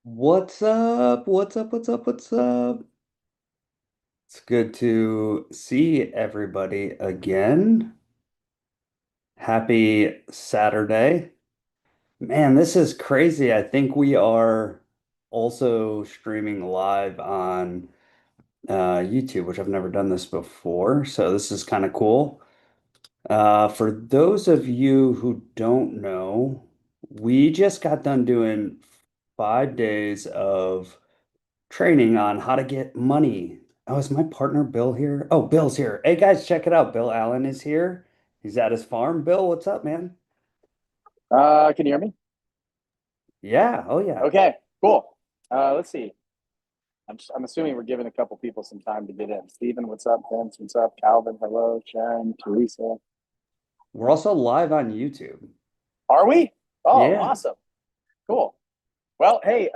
What's up? What's up? What's up? What's up? It's good to see everybody again. Happy Saturday. Man, this is crazy. I think we are also streaming live on YouTube, which I've never done this before. So this is kind of cool. For those of you who don't know, we just got done doing 5 days of training on how to get money. Oh, is my partner Bill here? Oh, Bill's here. Hey guys, check it out. Bill Allen is here. He's at his farm. Bill, what's up, man? Can you hear me? Yeah, oh yeah. Okay, cool. Let's see. I'm assuming we're giving a couple people some time to get in. Stephen, what's up? Vince, what's up? Calvin, hello. Sharon, Teresa. We're also live on YouTube. Are we? Oh, Yeah. awesome. Cool. Well, hey,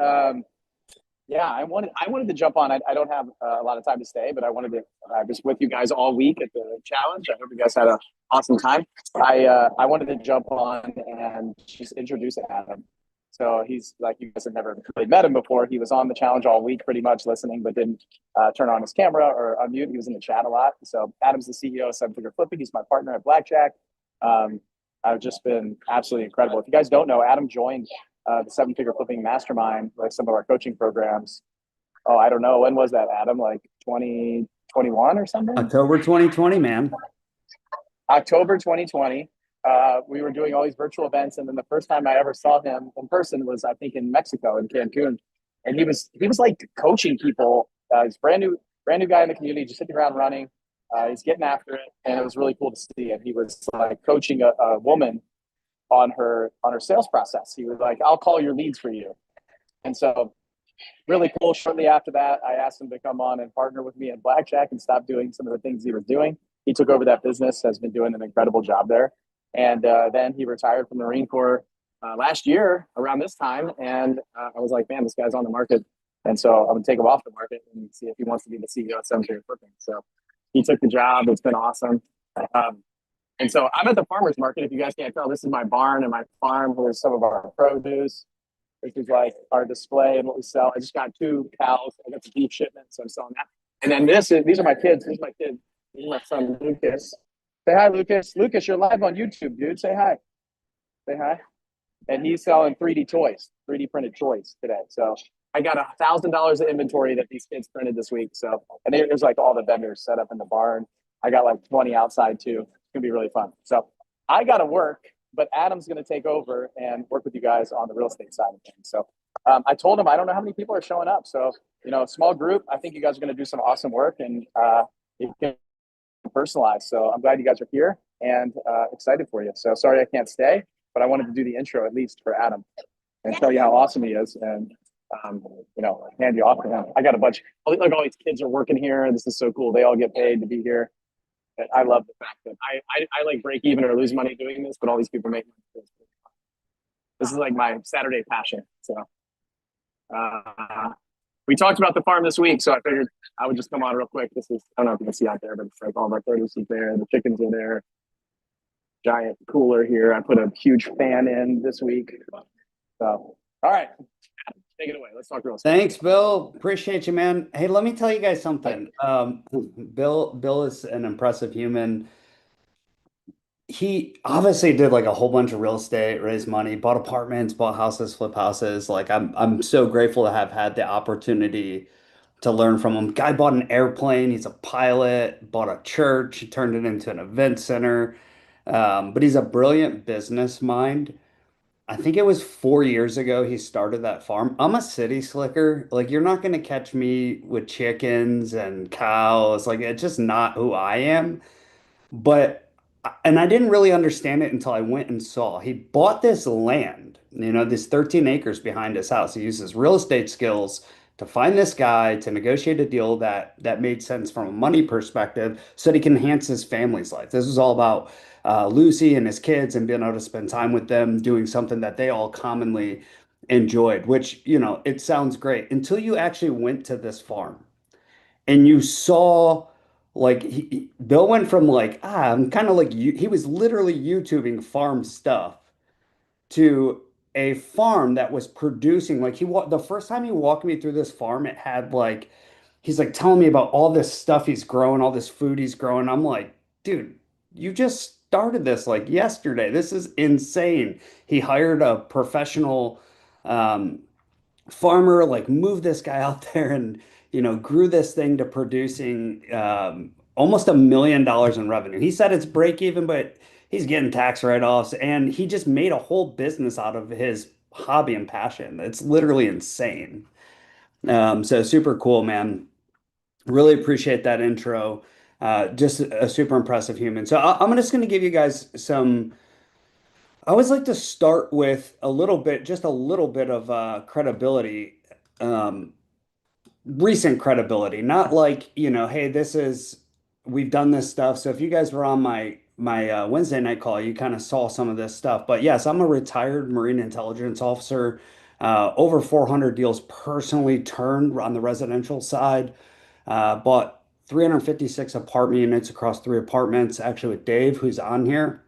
yeah, I wanted to jump on. I don't have a lot of time to stay, but I wanted to just with you guys all week at the challenge. I hope you guys had an awesome time. I wanted to jump on and just introduce Adam. So he's like you guys have never really met him before. He was on the challenge all week, pretty much listening, but didn't turn on his camera or unmute. He was in the chat a lot. So Adam's the CEO of Seven Figure Flipping. He's my partner at Blackjack. Um, I've just been absolutely incredible. If you guys don't know, Adam joined the Seven Figure Flipping Mastermind, like some of our coaching programs. Oh, I don't know. When was that, Adam? Like 2021 or something? October 2020, man. October 2020. We were doing all these virtual events, and then the first time I ever saw him in person was, I think, in Mexico, in Cancun, and he was like coaching people. He's brand new guy in the community, just hit the ground running. He's getting after it, and it was really cool to see. And he was like coaching a woman on her sales process. He was like, "I'll call your leads for you," and so really cool. Shortly after that, I asked him to come on and partner with me at Blackjack and stop doing some of the things he was doing. He took over that business, has been doing an incredible job there. And then he retired from the Marine Corps last year around this time. And I was like, man, this guy's on the market. And so I'm going to take him off the market and see if he wants to be the CEO of Seven Figure Flipping. So he took the job. It's been awesome. Um, and so I'm at the farmer's market. If you guys can't tell, this is my barn and my farm. Here's some of our produce. This is like our display and what we sell. I just got two cows. I got some beef shipments, so I'm selling that. And then these are my kids. This is my kid. This is my son Lucas. Say hi, Lucas. Lucas, you're live on YouTube, dude. Say hi. Say hi. And he's selling 3D toys, 3D printed toys today. So I got $1,000 of inventory that these kids printed this week. So and there's like all the vendors set up in the barn. I got like 20 outside too. It's gonna be really fun. So I gotta work, but Adam's gonna take over and work with you guys on the real estate side of things. So I told him I don't know how many people are showing up. So small group. I think you guys are gonna do some awesome work and you can personalize. So I'm glad you guys are here and excited for you. So sorry I can't stay, but I wanted to do the intro at least for Adam and tell you how awesome he is and hand you off to him. I got a bunch. Like all these kids are working here. This is so cool. They all get paid to be here. I love the fact that I like break even or lose money doing this, but all these people make money. This is like my Saturday passion. So uh, we talked about the farm this week, so I figured I would just come on real quick. This is I don't know if you can see out there, but it's like all of our produce is there. The chickens are there. Giant cooler here. I put a huge fan in this week. So all right, take it away. Let's talk real estate. Thanks, Bill. Appreciate you, man. Hey, let me tell you guys something. Bill is an impressive human. He obviously did like a whole bunch of real estate, raised money, bought apartments, bought houses, flip houses. Like I'm so grateful to have had the opportunity to learn from him. Guy bought an airplane, he's a pilot, bought a church, turned it into an event center. But he's a brilliant business mind. I think it was 4 years ago he started that farm. I'm a city slicker. Like you're not gonna catch me with chickens and cows. Like it's just not who I am. But, and I didn't really understand it until I went and saw. He bought this land, this 13 acres behind his house. He uses real estate skills to find this guy to negotiate a deal that made sense from a money perspective so that he can enhance his family's life. This is all about Lucy and his kids and being able to spend time with them, doing something that they all commonly enjoyed, which, it sounds great until you actually went to this farm and you saw like Bill went from like I'm kind of like you he was literally YouTubing farm stuff to a farm that was producing like the first time he walked me through this farm, it had like he's like telling me about all this stuff he's growing, all this food he's growing. I'm like, dude, you just started this like yesterday. This is insane. He hired a professional um, farmer, like moved this guy out there and, grew this thing to producing almost $1 million in revenue. He said it's break even, but he's getting tax write-offs and he just made a whole business out of his hobby and passion. It's literally insane. So super cool, man. Really appreciate that intro. Just a super impressive human. So I'm just going to give you guys some. I always like to start with a little bit, just a little bit of credibility, um, recent credibility, not like, hey, we've done this stuff. So if you guys were on my Wednesday night call, you kind of saw some of this stuff. But yes, I'm a retired Marine intelligence officer. Over 400 deals personally turned on the residential side. Bought 356 apartment units across three apartments, actually with Dave, who's on here.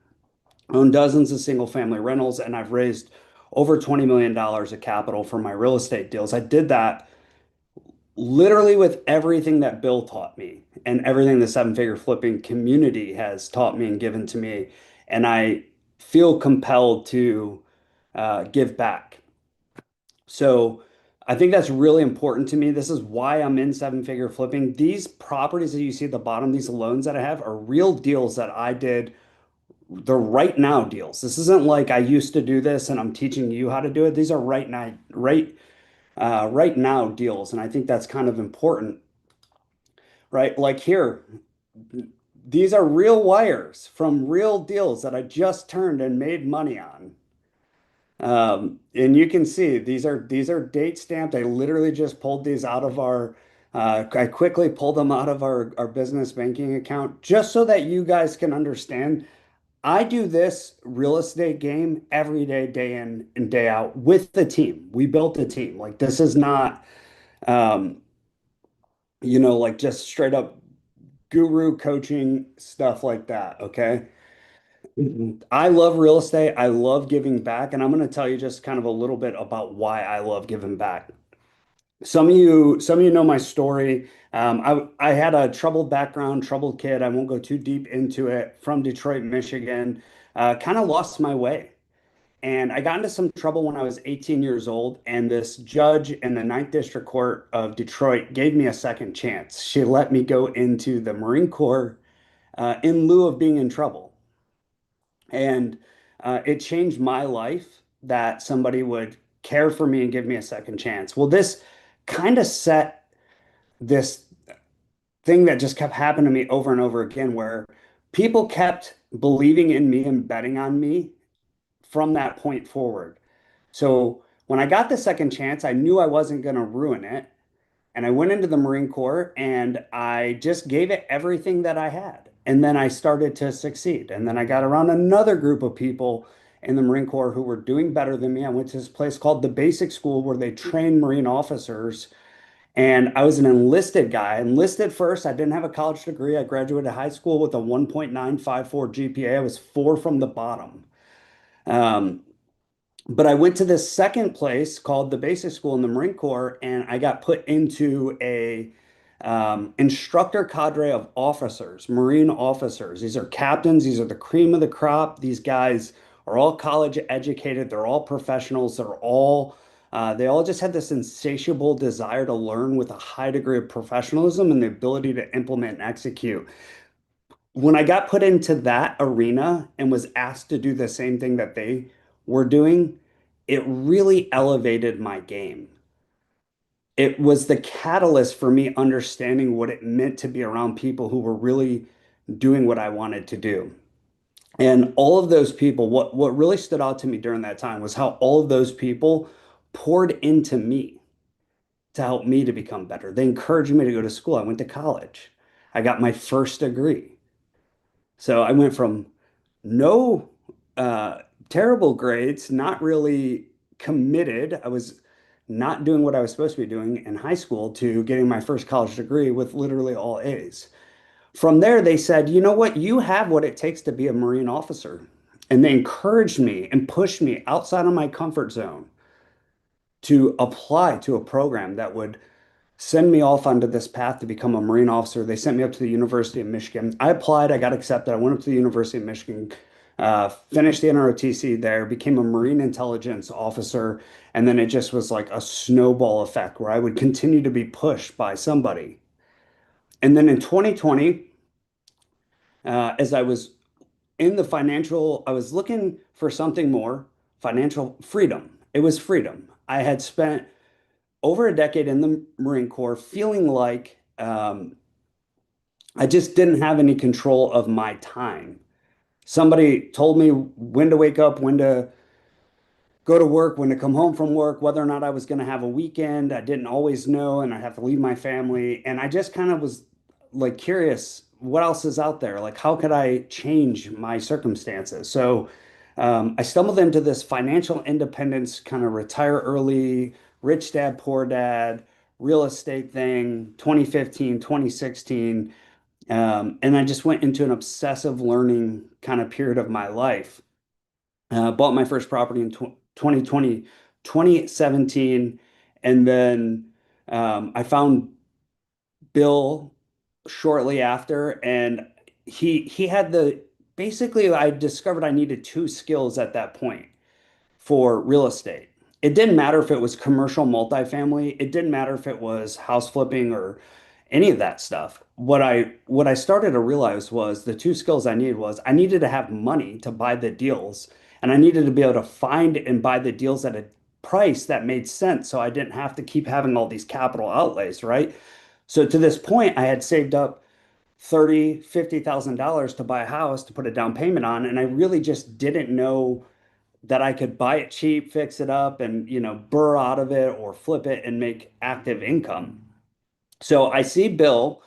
Own dozens of single family rentals, and I've raised over $20 million of capital for my real estate deals. I did that literally with everything that Bill taught me and everything the seven figure flipping community has taught me and given to me. And I feel compelled to give back. So I think that's really important to me. This is why I'm in seven figure flipping. These properties that you see at the bottom, these loans that I have are real deals that I did. They're right now deals. This isn't like I used to do this and I'm teaching you how to do it. These are right now deals. And I think that's kind of important, right? Like here, these are real wires from real deals that I just turned and made money on. And you can see these are date stamped. I literally just pulled these out of I quickly pulled them out of our business banking account just so that you guys can understand. I do this real estate game every day, day in and day out with the team. We built a team. Like this is not, um, like just straight up guru coaching stuff like that. Okay. I love real estate. I love giving back. And I'm going to tell you just kind of a little bit about why I love giving back. Some of you know my story. I had a troubled background, troubled kid. I won't go too deep into it. From Detroit, Michigan, kind of lost my way. And I got into some trouble when I was 18 years old. And this judge in the Ninth District Court of Detroit gave me a second chance. She let me go into the Marine Corps in lieu of being in trouble. And it changed my life that somebody would care for me and give me a second chance. Well, this kind of set this thing that just kept happening to me over and over again, where people kept believing in me and betting on me from that point forward. So when I got the second chance, I knew I wasn't going to ruin it. And I went into the Marine Corps and I just gave it everything that I had. And then I started to succeed. And then I got around another group of people in the Marine Corps who were doing better than me. I went to this place called the Basic School where they train Marine officers. And I was an enlisted guy. Enlisted first. I didn't have a college degree. I graduated high school with a 1.954 GPA. I was four from the bottom. Um, but I went to this second place called the Basic School in the Marine Corps, and I got put into a instructor cadre of officers, Marine officers. These are captains. These are the cream of the crop. These guys are all college educated. They're all professionals. They all just had this insatiable desire to learn with a high degree of professionalism and the ability to implement and execute. When I got put into that arena and was asked to do the same thing that they were doing, it really elevated my game. It was the catalyst for me understanding what it meant to be around people who were really doing what I wanted to do. And all of those people, what really stood out to me during that time was how all of those people poured into me to help me to become better. They encouraged me to go to school. I went to college. I got my first degree. So I went from no uh, terrible grades, not really committed. I was not doing what I was supposed to be doing in high school to getting my first college degree with literally all A's. From there, they said, you know what? You have what it takes to be a Marine officer. And they encouraged me and pushed me outside of my comfort zone to apply to a program that would send me off onto this path to become a Marine officer. They sent me up to the University of Michigan. I applied, I got accepted. I went up to the University of Michigan, finished the NROTC there, became a Marine intelligence officer, and then it just was like a snowball effect where I would continue to be pushed by somebody. And then in 2020, as I was in the financial, I was looking for something more, financial freedom. It was freedom. I had spent over a decade in the Marine Corps feeling like I just didn't have any control of my time. Somebody told me when to wake up, when to go to work, when to come home from work, whether or not I was going to have a weekend. I didn't always know, and I have to leave my family. And I just kind of was like curious, what else is out there? Like, how could I change my circumstances? So I stumbled into this financial independence, kind of retire early, rich dad, poor dad, real estate thing, 2015, 2016. And I just went into an obsessive learning kind of period of my life. Bought my first property in 2020, 2017, and then I found Bill shortly after, and he had the basically I discovered I needed two skills at that point for real estate. It didn't matter if it was commercial multifamily. It didn't matter if it was house flipping or any of that stuff. What I started to realize was the two skills I needed was I needed to have money to buy the deals, and I needed to be able to find and buy the deals at a price that made sense so I didn't have to keep having all these capital outlays, right? So to this point, I had saved up 30, $50,000 to buy a house to put a down payment on, and I really just didn't know that I could buy it cheap, fix it up, and burr out of it or flip it and make active income. So I see Bill,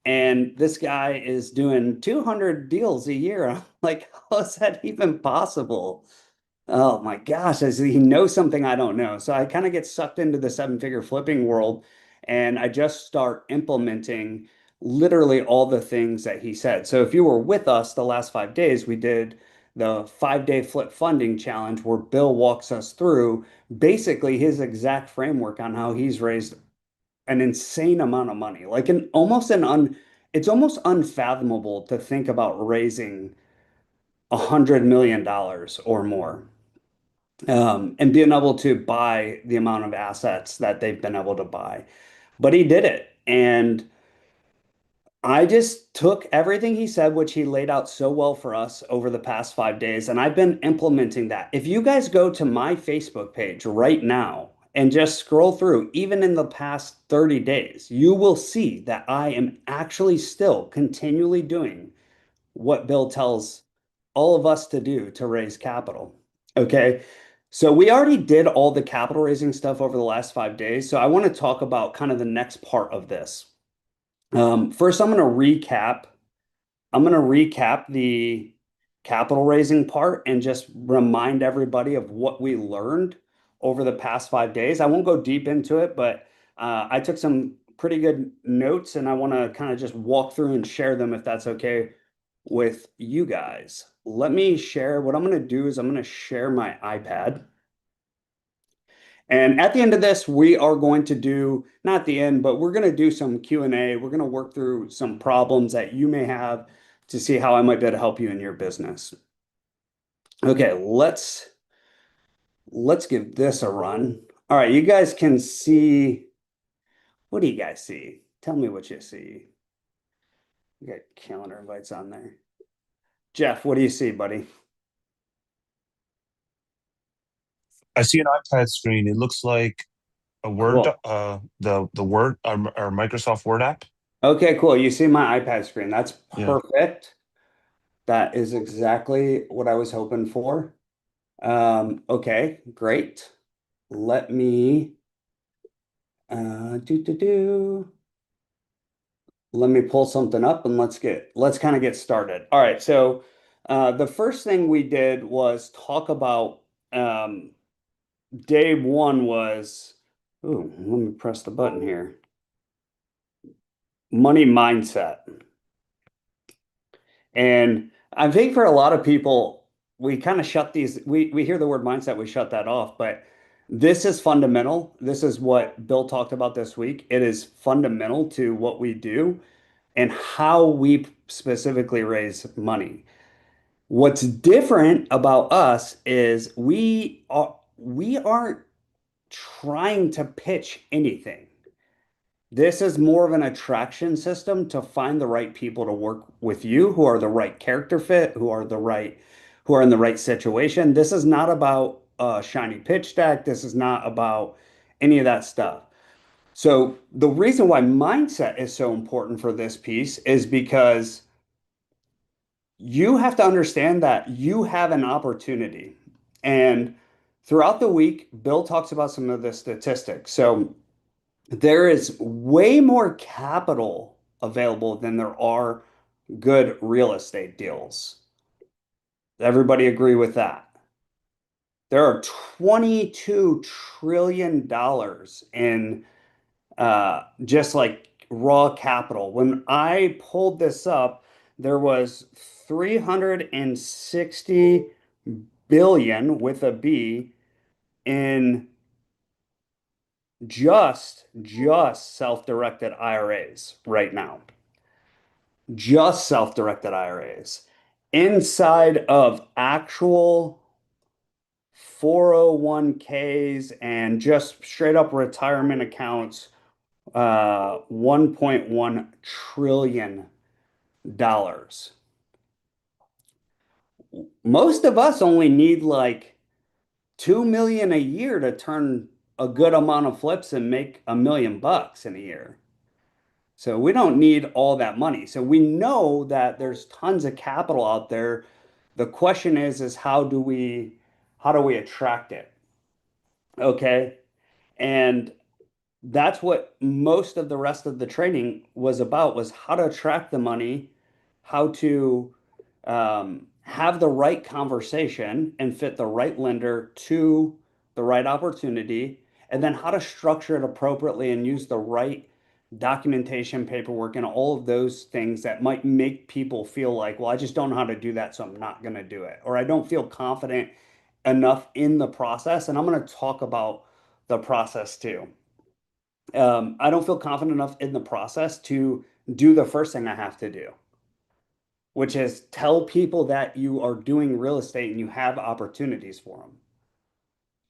and this guy is doing 200 deals a year. I'm like, how is that even possible? Oh my gosh, he knows something I don't know. So I kind of get sucked into the seven-figure flipping world, and I just start implementing literally all the things that he said. So if you were with us the last 5 days, we did the 5 day flip funding challenge where Bill walks us through basically his exact framework on how he's raised an insane amount of money. Like it's almost unfathomable to think about raising $100 million or more, and being able to buy the amount of assets that they've been able to buy. But he did it. And I just took everything he said, which he laid out so well for us over the past 5 days, and I've been implementing that. If you guys go to my Facebook page right now and just scroll through, even in the past 30 days, you will see that I am actually still continually doing what Bill tells all of us to do to raise capital. Okay. So we already did all the capital raising stuff over the last 5 days. So I want to talk about kind of the next part of this. First, I'm going to recap. I'm going to recap the capital raising part and just remind everybody of what we learned over the past 5 days. I won't go deep into it, but I took some pretty good notes and I want to kind of just walk through and share them if that's okay with you guys. Let me share. What I'm going to do is I'm going to share my iPad. And at the end of this, we are going to do, not the end, but we're going to do some Q&A. We're going to work through some problems that you may have to see how I might be able to help you in your business. Okay, let's give this a run. All right, you guys can see, what do you guys see? Tell me what you see. You got calendar invites on there. Jeff, what do you see, buddy? I see an iPad screen. It looks like a Word, Cool. the Word, our Microsoft Word app. Okay, cool. You see my iPad screen. That's Yeah. perfect. That is exactly what I was hoping for. Okay, great. Let me do do do. Let me pull something up and let's kind of get started. All right, so the first thing we did was talk about day one was, ooh, let me press the button here. Money mindset. And I think for a lot of people, we kind of shut these, we hear the word mindset, we shut that off, but this is fundamental. This is what Bill talked about this week. It is fundamental to what we do and how we specifically raise money. What's different about us is we aren't trying to pitch anything. This is more of an attraction system to find the right people to work with you who are the right character fit, who are in the right situation. This is not about a shiny pitch deck. This is not about any of that stuff. So the reason why mindset is so important for this piece is because you have to understand that you have an opportunity. And throughout the week, Bill talks about some of the statistics. So there is way more capital available than there are good real estate deals. Everybody agree with that? There are $22 trillion in just like raw capital. When I pulled this up, there was 360 billion with a B in just self-directed IRAs right now. Just self-directed IRAs. Inside of actual 401ks and just straight up retirement accounts, $1.1 trillion. Most of us only need like 2 million a year to turn a good amount of flips and make $1 million in a year. So we don't need all that money. So we know that there's tons of capital out there. The question is how do we attract it? Okay. And that's what most of the rest of the training was about, was how to attract the money, how to have the right conversation and fit the right lender to the right opportunity, and then how to structure it appropriately and use the right documentation, paperwork, and all of those things that might make people feel like, well, I just don't know how to do that, so I'm not going to do it. Or I don't feel confident enough in the process. And I'm going to talk about the process too. I don't feel confident enough in the process to do the first thing I have to do, which is tell people that you are doing real estate and you have opportunities for them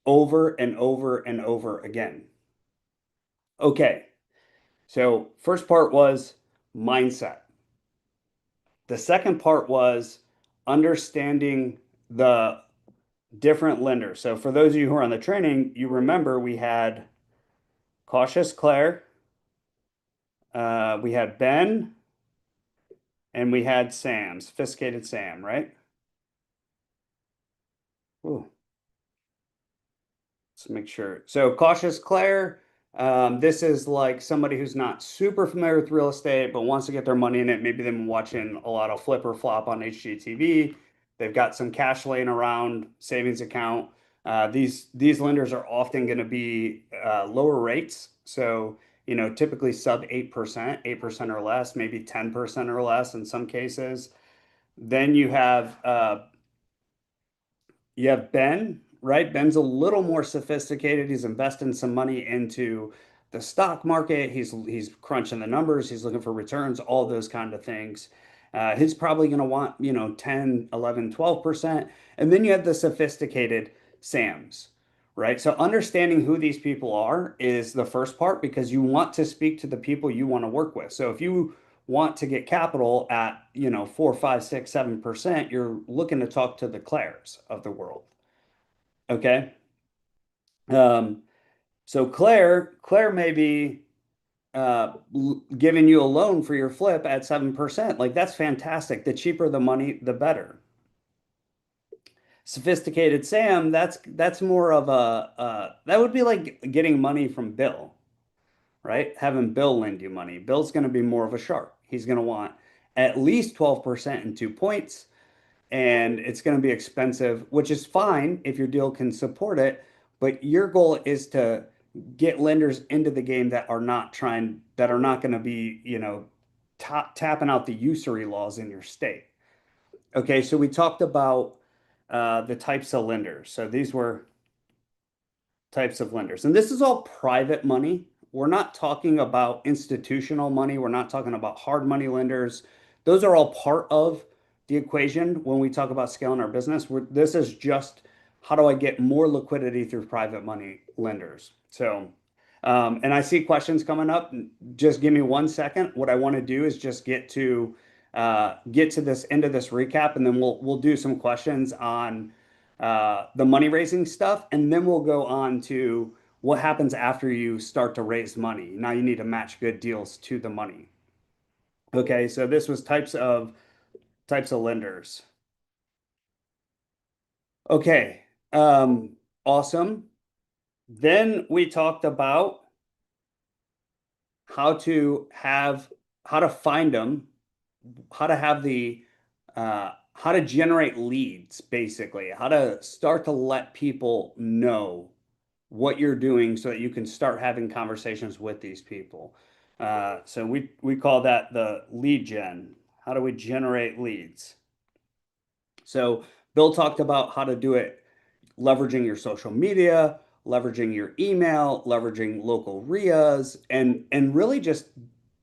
over and over and over again. Okay, so first part was mindset. The second part was understanding the different lenders. So for those of you who are on the training, you remember we had Cautious Claire, we had Ben, and we had Sam, Sophisticated Sam, right? Ooh, let's make sure. So Cautious Claire, this is like somebody who's not super familiar with real estate, but wants to get their money in it. Maybe they've been watching a lot of Flip or Flop on HGTV. They've got some cash laying around, savings account. These lenders are often going to be lower rates. So, typically sub 8%, 8% or less, maybe 10% or less in some cases. Then you have Ben, right? Ben's a little more sophisticated. He's investing some money into the stock market. He's crunching the numbers. He's looking for returns, all those kind of things. He's probably going to want, 10, 11, 12%. And then you have the sophisticated Sams, right? So understanding who these people are is the first part, because you want to speak to the people you want to work with. So if you want to get capital at 4, 5, 6, 7%, you're looking to talk to the Claires of the world. Okay. Um, so Claire may be giving you a loan for your flip at 7%. Like, that's fantastic. The cheaper the money, the better. Sophisticated Sam, that's more of that would be like getting money from Bill, right? Having Bill lend you money. Bill's going to be more of a shark. He's going to want at least 12% in 2 points, and it's going to be expensive, which is fine if your deal can support it. But your goal is to get lenders into the game that are not going to be, tapping out the usury laws in your state. Okay, so we talked about the types of lenders. So these were types of lenders. And this is all private money. We're not talking about institutional money. We're not talking about hard money lenders. Those are all part of the equation when we talk about scaling our business. This is just how do I get more liquidity through private money lenders? So, and I see questions coming up. Just give me 1 second. What I want to do is just get to this end of this recap, and then we'll do some questions on the money raising stuff, and then we'll go on to what happens after you start to raise money. Now you need to match good deals to the money. Okay, so this was types of lenders. Okay, awesome. Then we talked about how to find them, how to have how to generate leads, basically, how to start to let people know what you're doing so that you can start having conversations with these people. So we call that the lead gen. How do we generate leads? So Bill talked about how to do it, leveraging your social media, leveraging your email, leveraging local RIAs, and really just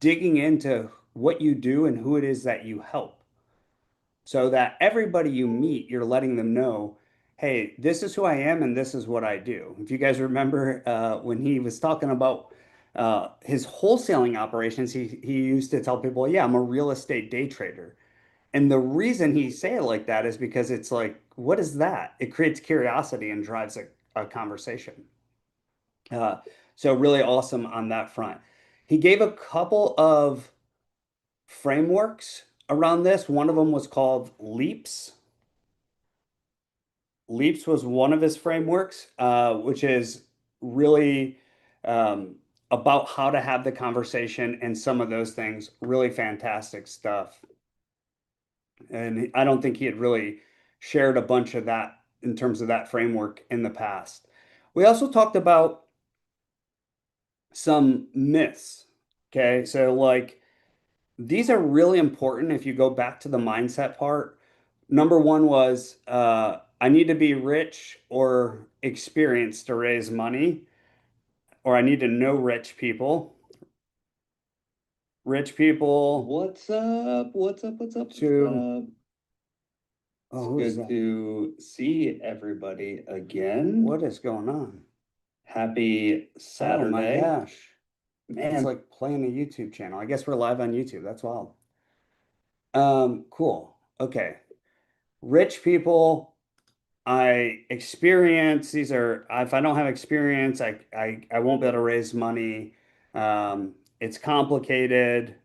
digging into what you do and who it is that you help. So that everybody you meet, you're letting them know, hey, this is who I am and this is what I do. If you guys remember when he was talking about his wholesaling operations, he used to tell people, yeah, I'm a real estate day trader. And the reason he say it like that is because it's like, what is that? It creates curiosity and drives a conversation. Uh, so really awesome on that front. He gave a couple of frameworks around this. One of them was called Leaps. Leaps was one of his frameworks, which is really about how to have the conversation and some of those things. Really fantastic stuff. And I don't think he had really shared a bunch of that in terms of that framework in the past. We also talked about some myths. Okay, so like these are really important if you go back to the mindset part. Number one was I need to be rich or experienced to raise money, or I need to know rich people. Rich people. What's up? What's up? What's up? To It's who's good that? to see everybody again. What is going on? Happy Oh my Saturday. gosh. It's Man, like playing a YouTube channel. I guess we're live on YouTube. That's wild. Cool. Okay. Rich people, I experience these are if I don't have experience, I won't be able to raise money. It's complicated,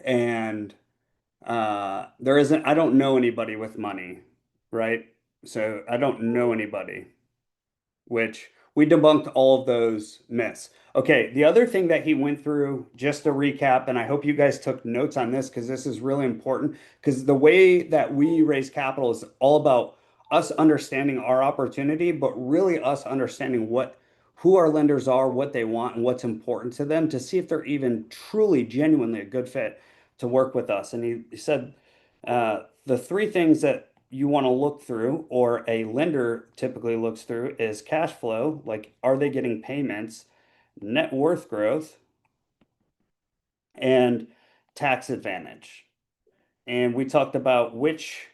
and there isn't I don't know anybody with money, right? So I don't know anybody, which we debunked all of those myths. Okay, the other thing that he went through, just to recap, and I hope you guys took notes on this because this is really important, because the way that we raise capital is all about us understanding our opportunity, but really us understanding who our lenders are, what they want, and what's important to them to see if they're even truly, genuinely a good fit to work with us. And he said the three things that you want to look through, or a lender typically looks through, is cash flow, like are they getting payments, net worth growth, and tax advantage. And we talked about which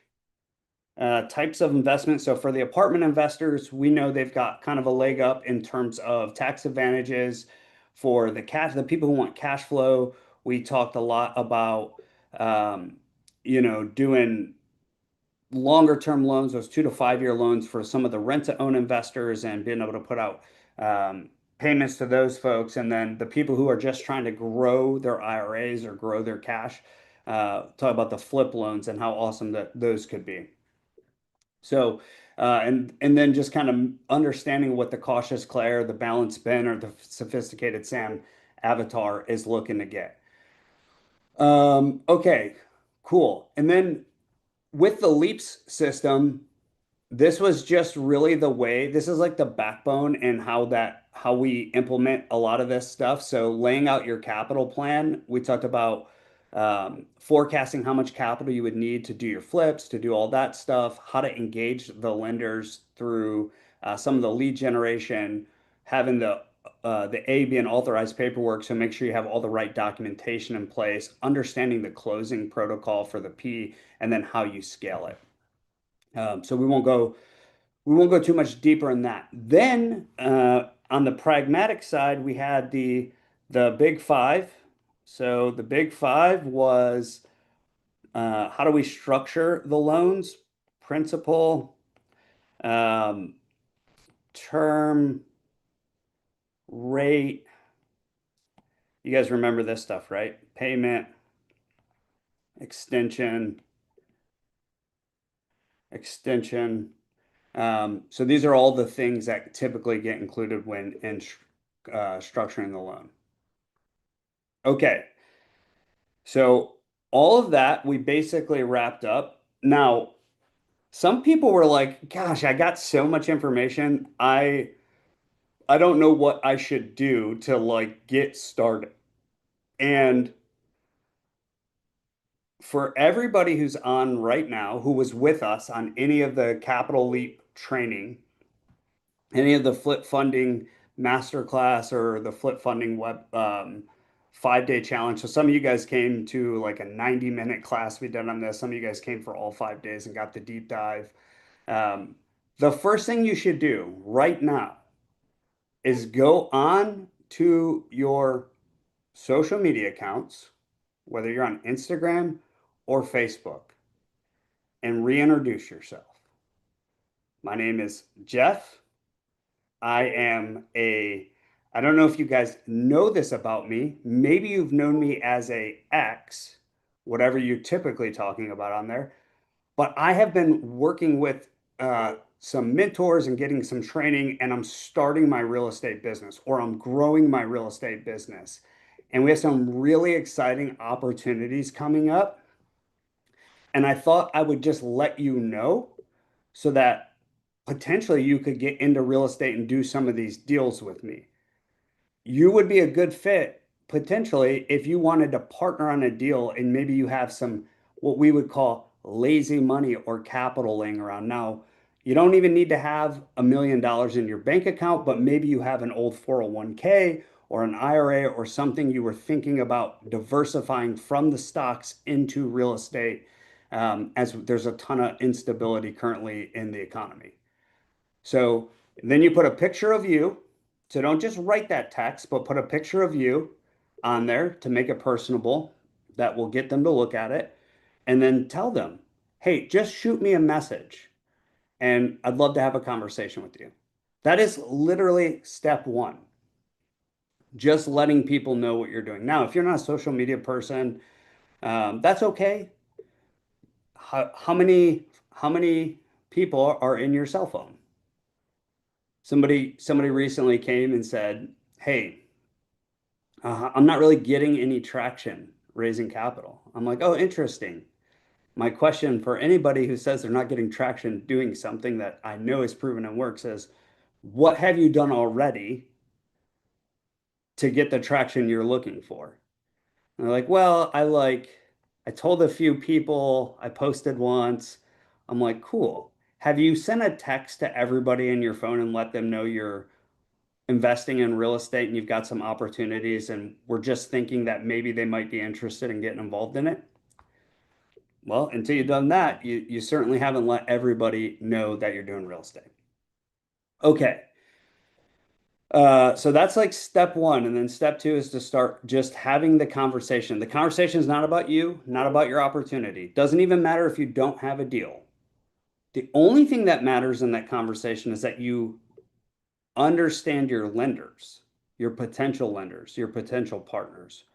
types of investments. So for the apartment investors, we know they've got kind of a leg up in terms of tax advantages. For the people who want cash flow, we talked a lot about doing longer term loans, those 2 to 5 year loans for some of the rent to own investors and being able to put out payments to those folks. And then the people who are just trying to grow their IRAs or grow their cash, talk about the flip loans and how awesome that those could be. So, and then just kind of understanding what the cautious Claire, the balanced Ben, or the sophisticated Sam avatar is looking to get. Okay, cool. And then with the Leaps system, this was just really the way, this is like the backbone and how we implement a lot of this stuff. So laying out your capital plan, we talked about forecasting how much capital you would need to do your flips, to do all that stuff, how to engage the lenders through some of the lead generation, having the A be an authorized paperwork, so make sure you have all the right documentation in place, understanding the closing protocol for the P, and then how you scale it. So we won't go too much deeper in that. Then on the pragmatic side, we had the big five. So the big five was how do we structure the loans, principal, um, term, rate. You guys remember this stuff, right? Payment, extension. So these are all the things that typically get included when structuring the loan. Okay, so all of that we basically wrapped up. Now, some people were like, "Gosh, I got so much information. I don't know what I should do to like get started." And for everybody who's on right now, who was with us on any of the Capital Leap training, any of the flip funding masterclass or the flip funding web 5 day challenge. So some of you guys came to like a 90-minute class we did on this. Some of you guys came for all 5 days and got the deep dive. The first thing you should do right now is go on to your social media accounts, whether you're on Instagram or Facebook, and reintroduce yourself. My name is Jeff. I don't know if you guys know this about me. Maybe you've known me as a X, whatever you're typically talking about on there. But I have been working with some mentors and getting some training, and I'm starting my real estate business, or I'm growing my real estate business. And we have some really exciting opportunities coming up. And I thought I would just let you know so that potentially you could get into real estate and do some of these deals with me. You would be a good fit potentially if you wanted to partner on a deal and maybe you have some what we would call lazy money or capital laying around. Now, you don't even need to have $1 million in your bank account, but maybe you have an old 401k or an IRA or something you were thinking about diversifying from the stocks into real estate, as there's a ton of instability currently in the economy. So then you put a picture of you. So don't just write that text, but put a picture of you on there to make it personable. That will get them to look at it. And then tell them, hey, just shoot me a message and I'd love to have a conversation with you. That is literally step one. Just letting people know what you're doing. Now, if you're not a social media person, that's okay. How many people are in your cell phone? Somebody recently came and said, "Hey, I'm not really getting any traction raising capital." I'm like, "Oh, interesting." My question for anybody who says they're not getting traction doing something that I know is proven and works is, what have you done already to get the traction you're looking for? And they're like, "Well, I told a few people, I posted once." I'm like, "Cool. Have you sent a text to everybody in your phone and let them know you're investing in real estate and you've got some opportunities and we're just thinking that maybe they might be interested in getting involved in it?" Well, until you've done that, you certainly haven't let everybody know that you're doing real estate. Okay. So that's like step one. And then step two is to start just having the conversation. The conversation is not about you, not about your opportunity. Doesn't even matter if you don't have a deal. The only thing that matters in that conversation is that you understand your lenders, your potential lenders, your potential partners,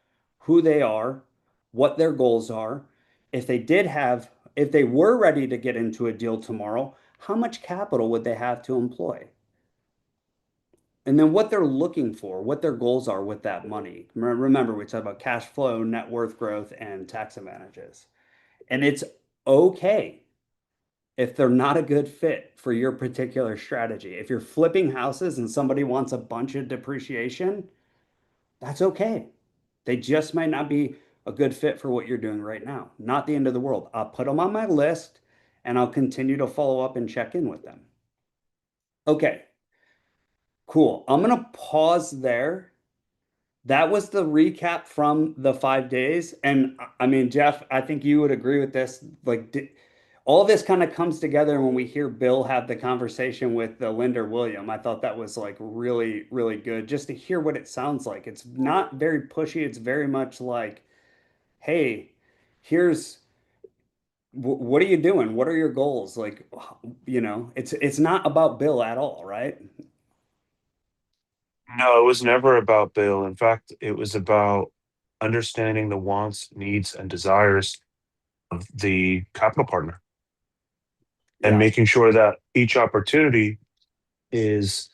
who they are, what their goals are. If they were ready to get into a deal tomorrow, how much capital would they have to employ? And then what they're looking for, what their goals are with that money. Remember, we talked about cash flow, net worth growth, and tax advantages. And it's okay if they're not a good fit for your particular strategy. If you're flipping houses and somebody wants a bunch of depreciation, that's okay. They just might not be a good fit for what you're doing right now. Not the end of the world. I'll put them on my list and I'll continue to follow up and check in with them. Okay, cool. I'm going to pause there. That was the recap from the 5 days. And I mean, Jeff, I think you would agree with this. Like, all this kind of comes together when we hear Bill have the conversation with the lender William. I thought that was like really, really good just to hear what it sounds like. It's not very pushy. It's very much like, hey, here's what are you doing? What are your goals? Like, it's not about Bill at all, right? No, it was never about Bill. In fact, it was about understanding the wants, needs, and desires of the capital partner and Yeah. making sure that each opportunity is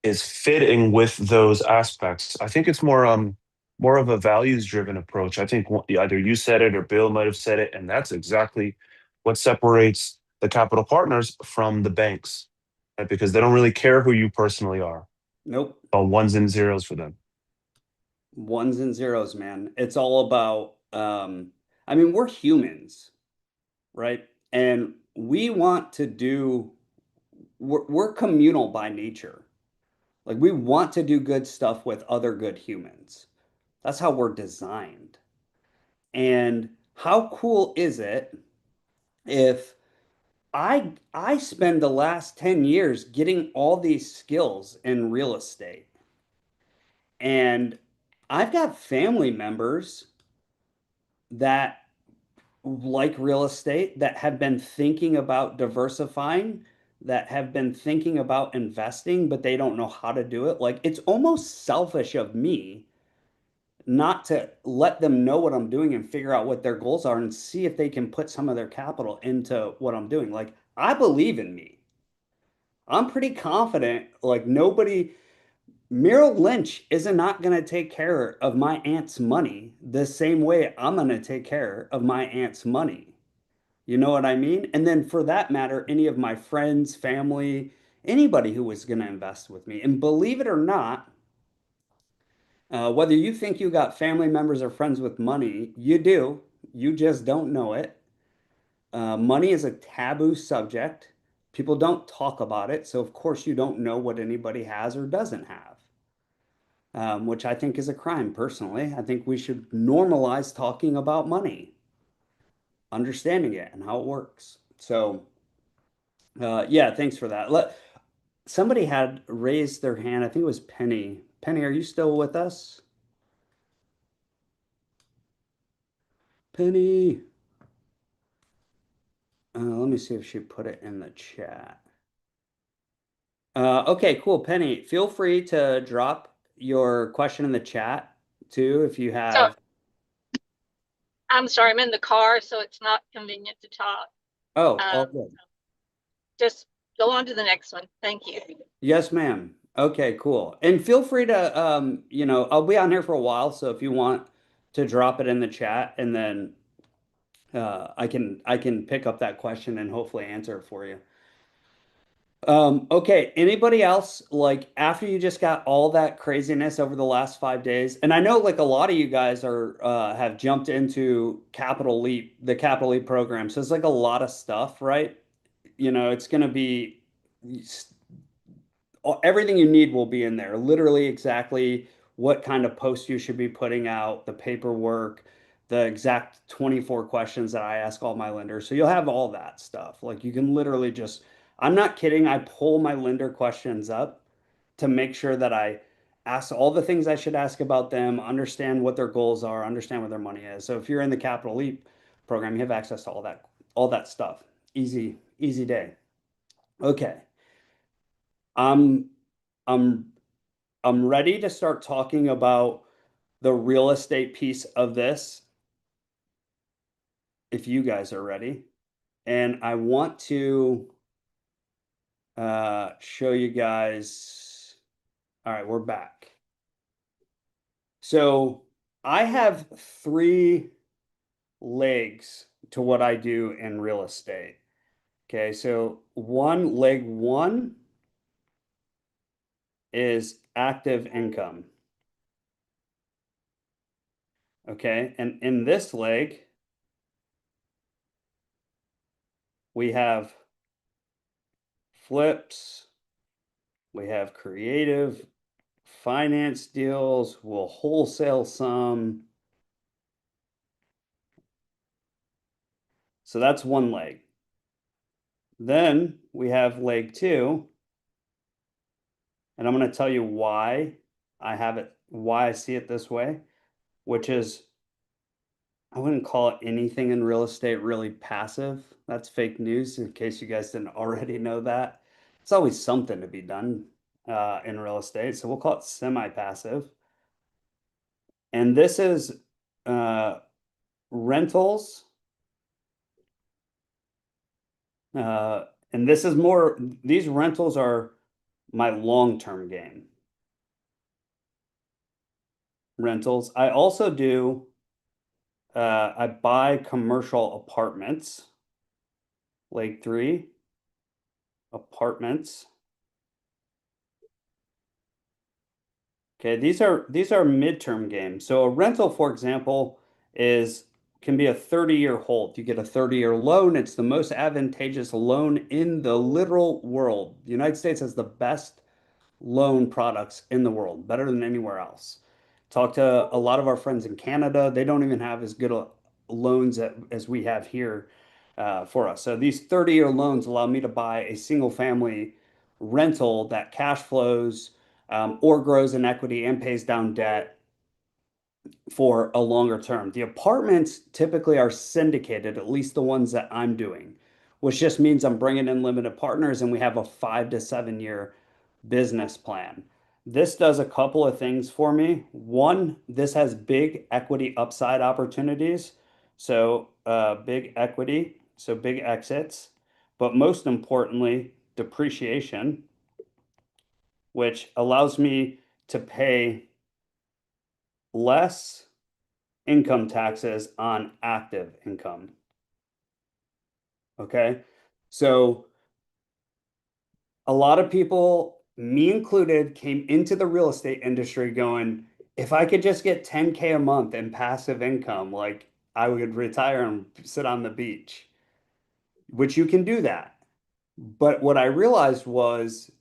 fitting with those aspects. I think it's more of a values driven approach. I think either you said it or Bill might have said it, and that's exactly what separates the capital partners from the banks, right? Because they don't really care who you personally are. Nope. All ones and zeros for them. Ones and zeros, man. It's all about, I mean, we're humans, right? And we want to do, we're communal by nature. Like, we want to do good stuff with other good humans. That's how we're designed. And how cool is it if I spend the last 10 years getting all these skills in real estate, and I've got family members that like real estate, that have been thinking about diversifying, that have been thinking about investing, but they don't know how to do it. Like, it's almost selfish of me not to let them know what I'm doing and figure out what their goals are and see if they can put some of their capital into what I'm doing. Like, I believe in me. I'm pretty confident, like, Merrill Lynch is not going to take care of my aunt's money the same way I'm going to take care of my aunt's money. You know what I mean? And then for that matter, any of my friends, family, anybody who was going to invest with me. And believe it or not, whether you think you got family members or friends with money, you do. You just don't know it. Money is a taboo subject. People don't talk about it. So, of course, you don't know what anybody has or doesn't have, which I think is a crime personally. I think we should normalize talking about money, understanding it and how it works. So, yeah, thanks for that. Somebody had raised their hand. I think it was Penny. Penny, are you still with us? Penny. Let me see if she put it in the chat. Okay, cool. Penny, feel free to drop your question in the chat too if you So have. I'm sorry, I'm in the car, so it's not convenient to talk. Oh, all Um, good. just go on to the next one. Thank you. Yes, ma'am. Okay, cool. And feel free to, I'll be on here for a while, so if you want to drop it in the chat, and then I can pick up that question and hopefully answer it for you. Okay, anybody else, like, after you just got all that craziness over the last 5 days, and I know like a lot of you guys are have jumped into the Capital Leap program, so it's like a lot of stuff, right? It's gonna be everything you need will be in there. Literally exactly what kind of post you should be putting out, the paperwork, the exact 24 questions that I ask all my lenders. So you'll have all that stuff. Like, you can literally just, I'm not kidding. I pull my lender questions up to make sure that I ask all the things I should ask about them, understand what their goals are, understand what their money is. So if you're in the Capital Leap program, you have access to all that stuff. Easy, easy day. Okay. I'm I'm I'm ready to start talking about the real estate piece of this if you guys are ready. And I want to show you guys. All right, we're back. So I have three legs to what I do in real estate. Okay, so leg one is active income. Okay, and in this leg, we have flips, we have creative finance deals, we'll wholesale some. So that's one leg. Then we have leg two, and I'm going to tell you why I have it, why I see it this way, which is I wouldn't call it anything in real estate really passive. That's fake news in case you guys didn't already know that. It's always something to be done in real estate. So we'll call it semi-passive. And this is rentals. And this is more, these rentals are my long-term game. Rentals. I also do, I buy commercial apartments. Leg three, apartments. Okay, these are midterm games. So a rental, for example, can be a 30-year hold. You get a 30-year loan. It's the most advantageous loan in the literal world. The United States has the best loan products in the world, better than anywhere else. Talk to a lot of our friends in Canada. They don't even have as good loans as we have here for us. So these 30-year loans allow me to buy a single family rental that cash flows or grows in equity and pays down debt for a longer term. The apartments typically are syndicated, at least the ones that I'm doing, which just means I'm bringing in limited partners and we have a 5 to 7 year business plan. This does a couple of things for me. One, this has big equity upside opportunities. So big equity, so big exits, but most importantly, depreciation, which allows me to pay less income taxes on active income. Okay. So a lot of people, me included, came into the real estate industry going, if I could just get 10K a month in passive income, like I would retire and sit on the beach, which you can do that. But what I realized was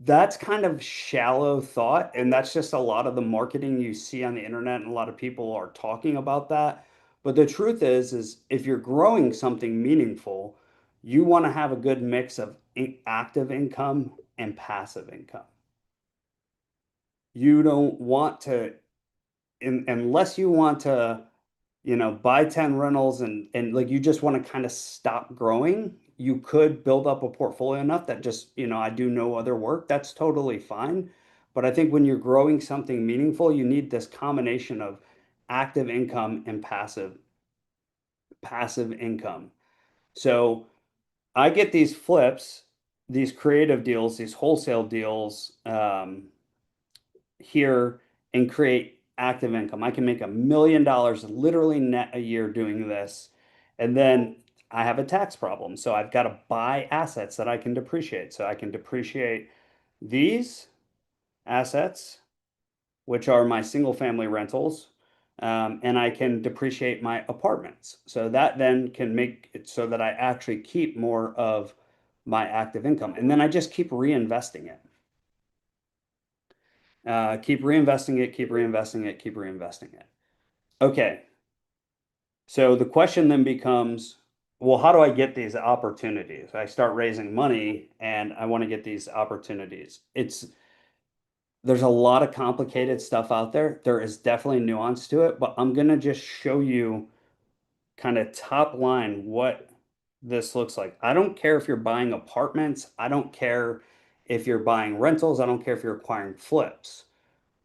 that's kind of shallow thought, and that's just a lot of the marketing you see on the internet, and a lot of people are talking about that. But the truth is if you're growing something meaningful, you want to have a good mix of active income and passive income. You don't want to, unless you want to, buy 10 rentals and like you just want to kind of stop growing, you could build up a portfolio enough that just, I do no other work. That's totally fine. But I think when you're growing something meaningful, you need this combination of active income and passive income. So I get these flips, these creative deals, these wholesale deals here and create active income. I can make $1 million literally net a year doing this. And then I have a tax problem. So I've got to buy assets that I can depreciate. So I can depreciate these assets, which are my single family rentals. And I can depreciate my apartments. So that then can make it so that I actually keep more of my active income. And then I just keep reinvesting it. Keep reinvesting it, keep reinvesting it, keep reinvesting it. Okay. So the question then becomes, well, how do I get these opportunities? I start raising money and I want to get these opportunities. There's a lot of complicated stuff out there. There is definitely nuance to it, but I'm going to just show you kind of top line what this looks like. I don't care if you're buying apartments. I don't care if you're buying rentals. I don't care if you're acquiring flips.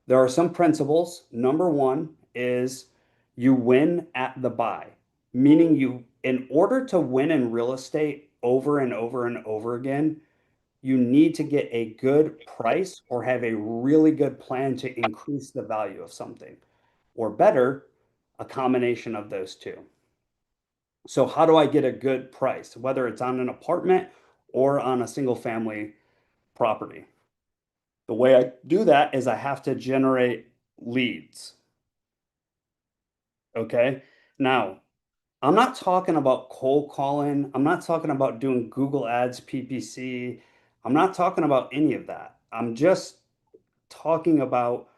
There are some principles. Number one is you win at the buy, meaning in order to win in real estate over and over and over again, you need to get a good price or have a really good plan to increase the value of something, or better, a combination of those two. So how do I get a good price, whether it's on an apartment or on a single family property? The way I do that is I have to generate leads. Okay. Now, I'm not talking about cold calling. I'm not talking about doing Google Ads, PPC. I'm not talking about any of that. I'm just talking about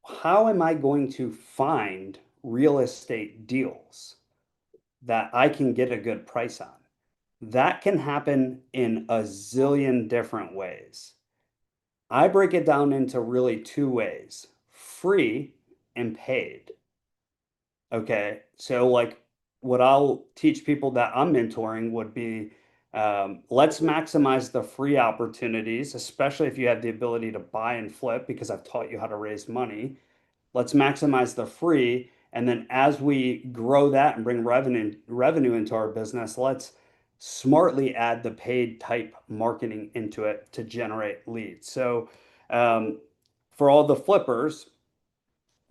how am I going to find real estate deals that I can get a good price on? That can happen in a zillion different ways. I break it down into really two ways, free and paid. Okay. So, like, what I'll teach people that I'm mentoring would be let's maximize the free opportunities, especially if you have the ability to buy and flip, because I've taught you how to raise money. Let's maximize the free. And then as we grow that and bring revenue into our business, let's smartly add the paid type marketing into it to generate leads. So um, for all the flippers,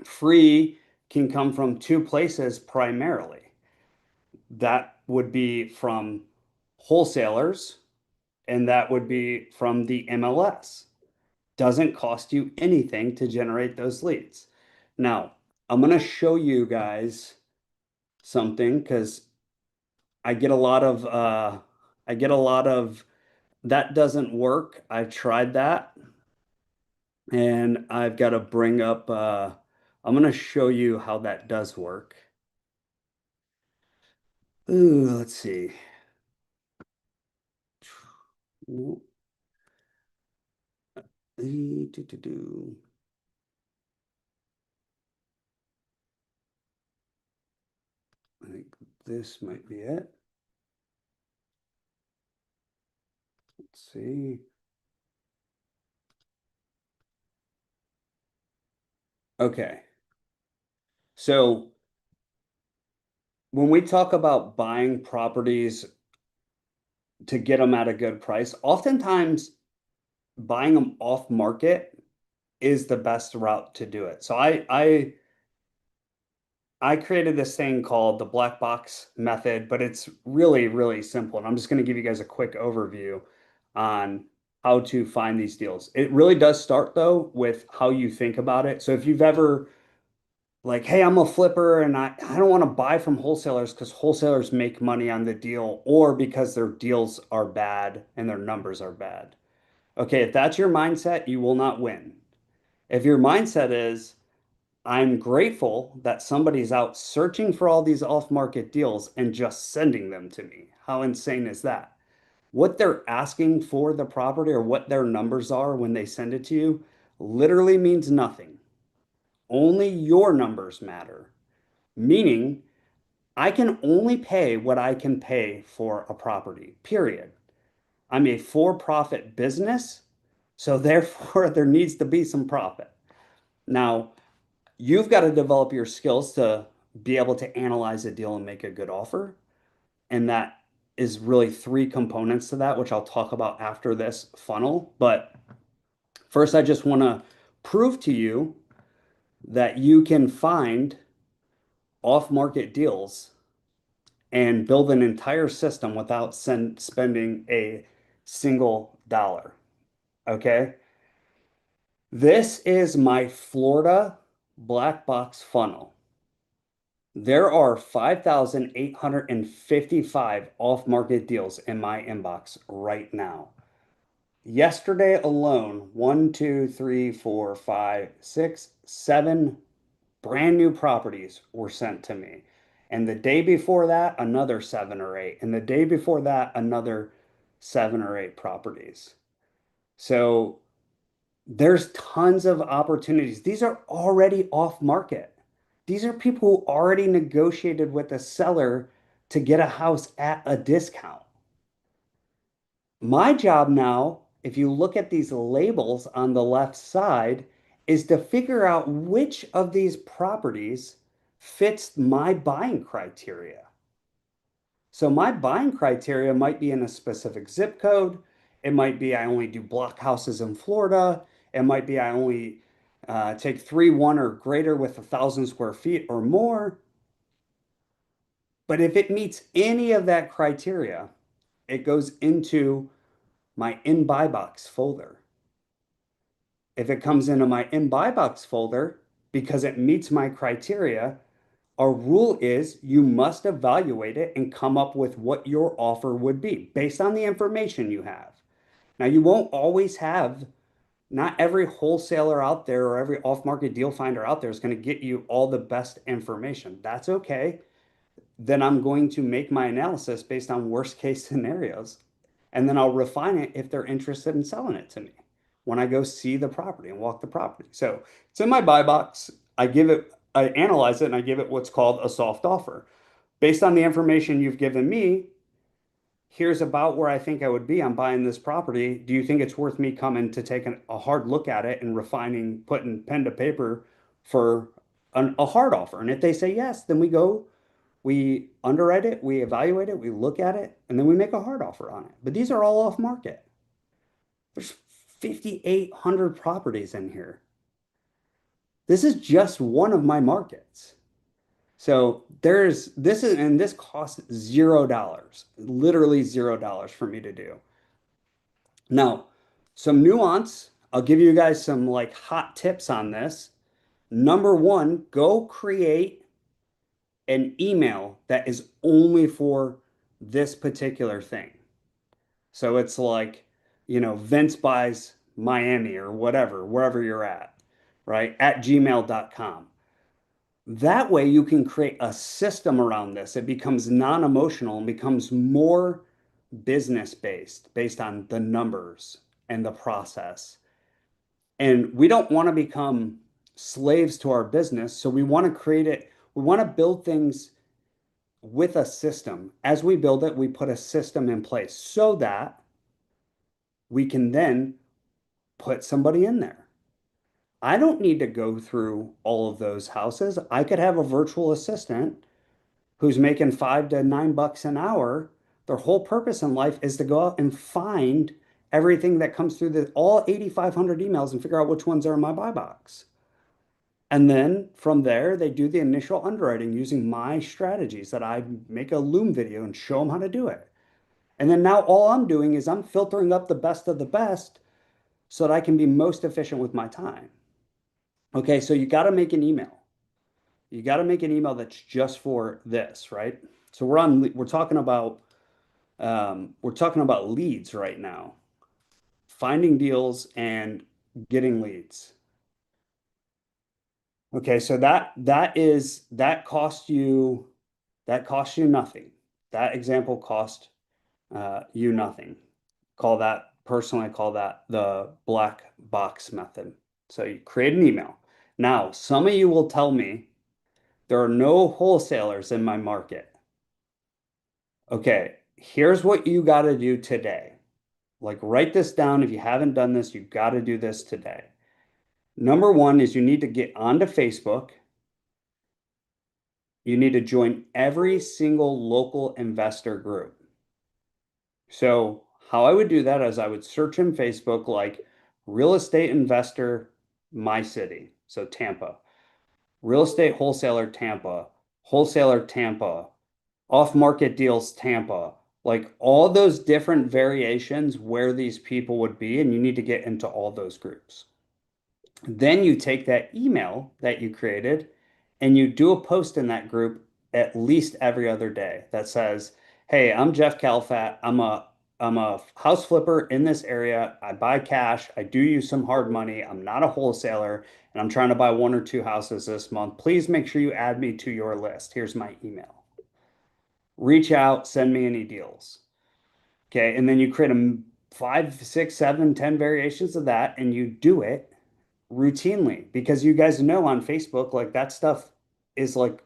free can come from two places primarily. That would be from wholesalers, and that would be from the MLS. Doesn't cost you anything to generate those leads. Now, I'm going to show you guys something because I get a lot of that doesn't work. I've tried that and I've got to bring up I'm going to show you how that does work. Ooh, let's see. Ooh, do. I think this might be it. Let's see. Okay. So when we talk about buying properties to get them at a good price, oftentimes buying them off market is the best route to do it. So I created this thing called the black box method, but it's really, really simple. And I'm just going to give you guys a quick overview on how to find these deals. It really does start though with how you think about it. So if you've ever like, hey, I'm a flipper and I don't want to buy from wholesalers because wholesalers make money on the deal or because their deals are bad and their numbers are bad. Okay, if that's your mindset, you will not win. If your mindset is, I'm grateful that somebody's out searching for all these off-market deals and just sending them to me. How insane is that? What they're asking for the property or what their numbers are when they send it to you literally means nothing. Only your numbers matter. Meaning, I can only pay what I can pay for a property, period. I'm a for-profit business, so therefore there needs to be some profit. Now, you've got to develop your skills to be able to analyze a deal and make a good offer. And that is really three components to that, which I'll talk about after this funnel. But first, I just want to prove to you that you can find off-market deals and build an entire system without spending a single dollar. Okay. This is my Florida black box funnel. There are 5,855 off-market deals in my inbox right now. Yesterday alone, 7 brand new properties were sent to me. And the day before that, another 7 or 8. And the day before that, another 7 or 8 properties. So there's tons of opportunities. These are already off market. These are people who already negotiated with a seller to get a house at a discount. My job now, if you look at these labels on the left side, is to figure out which of these properties fits my buying criteria. So my buying criteria might be in a specific zip code. It might be I only do block houses in Florida. It might be I only take 3-1 or greater with 1,000 square feet or more. But if it meets any of that criteria, it goes into my in buy box folder. If it comes into my in buy box folder because it meets my criteria, Our rule is you must evaluate it and come up with what your offer would be based on the information you have. Now, you won't always have, not every wholesaler out there or every off-market deal finder out there is going to get you all the best information. That's okay. Then I'm going to make my analysis based on worst case scenarios. And then I'll refine it if they're interested in selling it to me when I go see the property and walk the property. So it's in my buy box. I analyze it and I give it what's called a soft offer. Based on the information you've given me, here's about where I think I would be on buying this property. Do you think it's worth me coming to take a hard look at it and refining, putting pen to paper for a hard offer? And if they say yes, then we underwrite it, we evaluate it, we look at it, and then we make a hard offer on it. But these are all off market. There's 5,800 properties in here. This is just one of my markets. So this costs $0, literally $0 for me to do. Now, some nuance, I'll give you guys some like hot tips on this. Number one, go create an email that is only for this particular thing. So it's like, Vince buys Miami or whatever, wherever you're at, right? At gmail.com. That way you can create a system around this. It becomes non-emotional and becomes more business based on the numbers and the process. And we don't want to become slaves to our business. So we want to create it. We want to build things with a system. As we build it, we put a system in place so that we can then put somebody in there. I don't need to go through all of those houses. I could have a virtual assistant who's making $5 to $9 an hour. Their whole purpose in life is to go out and find everything that comes through all 8,500 emails and figure out which ones are in my buy box. And then from there, they do the initial underwriting using my strategies that I make a Loom video and show them how to do it. And then now all I'm doing is I'm filtering up the best of the best so that I can be most efficient with my time. Okay, so you got to make an email. You got to make an email that's just for this, right? So we're talking about leads right now, finding deals and getting leads. Okay, so that cost you nothing. That example cost you nothing. Personally, I call that the black box method. So you create an email. Now, some of you will tell me there are no wholesalers in my market. Okay, here's what you got to do today. Like, write this down. If you haven't done this, you've got to do this today. Number one is you need to get onto Facebook. You need to join every single local investor group. So how I would do that is I would search in Facebook like real estate investor, my city. So Tampa, real estate wholesaler, Tampa, off-market deals, Tampa, like all those different variations where these people would be, and you need to get into all those groups. Then you take that email that you created and you do a post in that group at least every other day that says, "Hey, I'm Jeff Calfat. I'm a house flipper in this area. I buy cash. I do use some hard money. I'm not a wholesaler, and I'm trying to buy 1 or 2 houses this month. Please make sure you add me to your list. Here's my email. Reach out, send me any deals." Okay, and then you create 5, 6, 7, 10 variations of that, and you do it routinely because you guys know on Facebook, like that stuff is like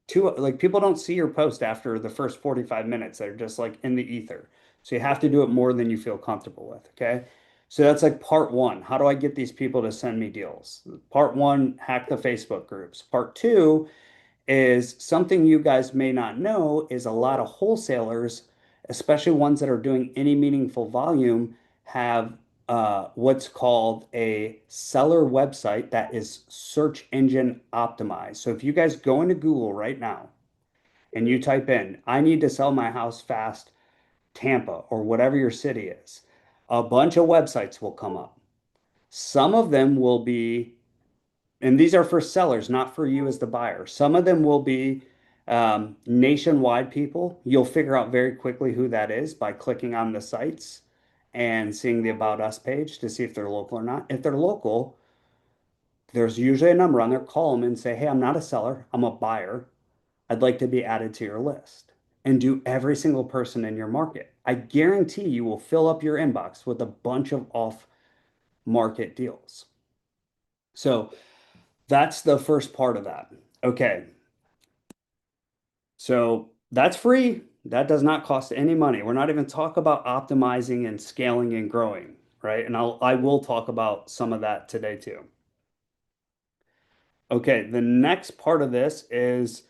people don't see your post after the first 45 minutes. They're just like in the ether. So you have to do it more than you feel comfortable with. Okay. So that's like part one. How do I get these people to send me deals? Part one, hack the Facebook groups. Part two is something you guys may not know is a lot of wholesalers, especially ones that are doing any meaningful volume, have what's called a seller website that is search engine optimized. So if you guys go into Google right now and you type in, "I need to sell my house fast, Tampa," or whatever your city is, a bunch of websites will come up. Some of them will be and these are for sellers, not for you as the buyer. Some of them will be nationwide people. You'll figure out very quickly who that is by clicking on the sites and seeing the About Us page to see if they're local or not. If they're local, there's usually a number on there. Call them and say, hey, I'm not a seller, I'm a buyer. I'd like to be added to your list. And do every single person in your market. I guarantee you will fill up your inbox with a bunch of off market deals. So that's the first part of that. Okay. So that's free. That does not cost any money. We're not even talking about optimizing and scaling and growing, right? And I will talk about some of that today too. Okay, the next part of this is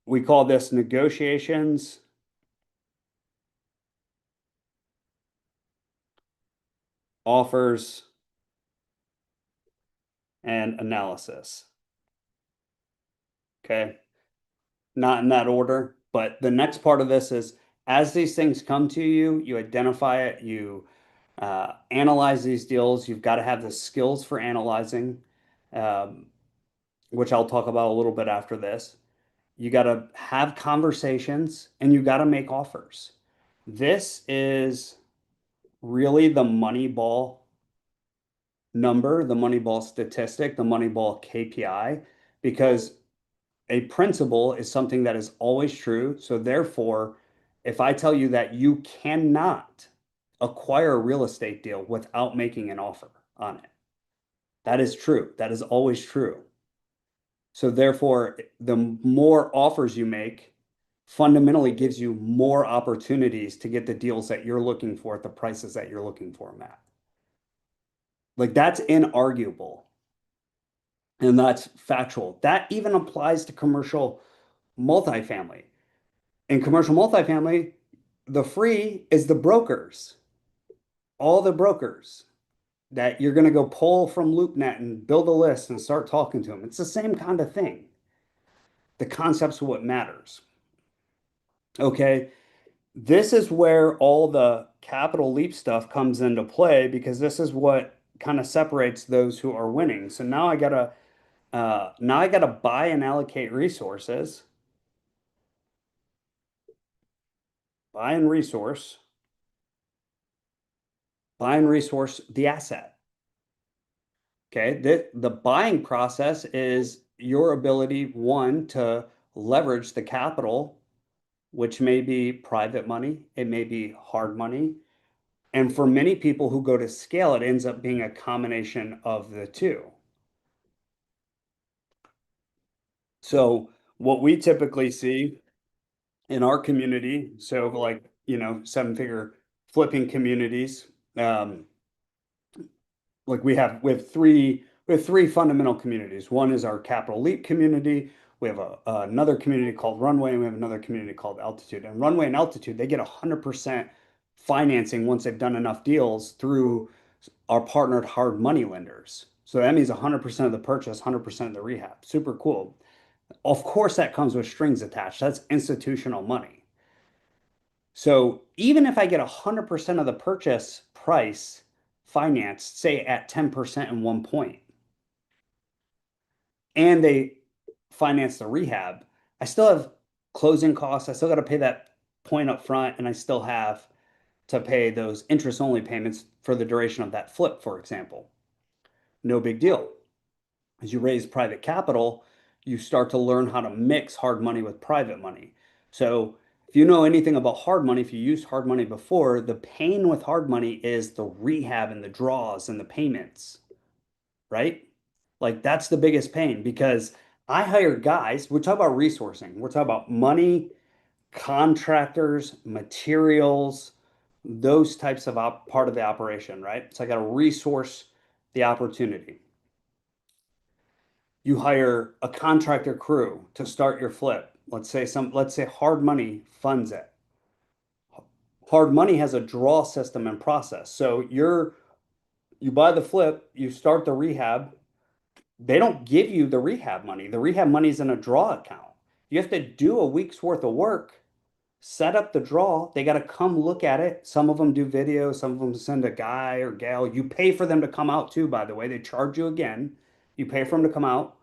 we call this negotiations, offers, and analysis. Okay, not in that order, but the next part of this is as these things come to you, you identify it, you analyze these deals. You've got to have the skills for analyzing, which I'll talk about a little bit after this. You got to have conversations and you got to make offers. This is really the Moneyball number, the Moneyball statistic, the Moneyball KPI, because a principle is something that is always true. So therefore, if I tell you that you cannot acquire a real estate deal without making an offer on it, that is true. That is always true. So therefore, the more offers you make fundamentally gives you more opportunities to get the deals that you're looking for at the prices that you're looking for them at. Like that's inarguable. And that's factual. That even applies to commercial multifamily. In commercial multifamily, the free is the brokers, all the brokers that you're going to go pull from LoopNet and build a list and start talking to them. It's the same kind of thing. The concept's what matters. Okay. This is where all the capital leap stuff comes into play because this is what kind of separates those who are winning. So now I gotta buy and allocate resources, buy and resource, buy and resource the asset. Okay, the buying process is your ability, one, to leverage the capital, which may be private money, it may be hard money. And for many people who go to scale, it ends up being a combination of the two. So what we typically see in our community, so like, seven-figure flipping communities, like we have three fundamental communities. One is our Capital Leap community. We have another community called Runway, and we have another community called Altitude. And Runway and Altitude, they get 100% financing once they've done enough deals through our partnered hard money lenders. So that means 100% of the purchase, 100% of the rehab. Super cool. Of course, that comes with strings attached. That's institutional money. So even if I get 100% of the purchase price financed, say at 10% in one point, and they finance the rehab, I still have closing costs. I still got to pay that point up front, and I still have to pay those interest only payments for the duration of that flip, for example. No big deal. As you raise private capital, you start to learn how to mix hard money with private money. So if you know anything about hard money, if you used hard money before, the pain with hard money is the rehab and the draws and the payments, right? Like that's the biggest pain because I hire guys, we're talking about resourcing, we're talking about money, contractors, materials, those types of part of the operation, right? So I got to resource the opportunity. You hire a contractor crew to start your flip. Let's say hard money funds it. Hard money has a draw system and process. So you buy the flip, you start the rehab. They don't give you the rehab money. The rehab money is in a draw account. You have to do a week's worth of work, set up the draw. They got to come look at it. Some of them do video, some of them send a guy or gal. You pay for them to come out too, by the way. They charge you again. You pay for them to come out.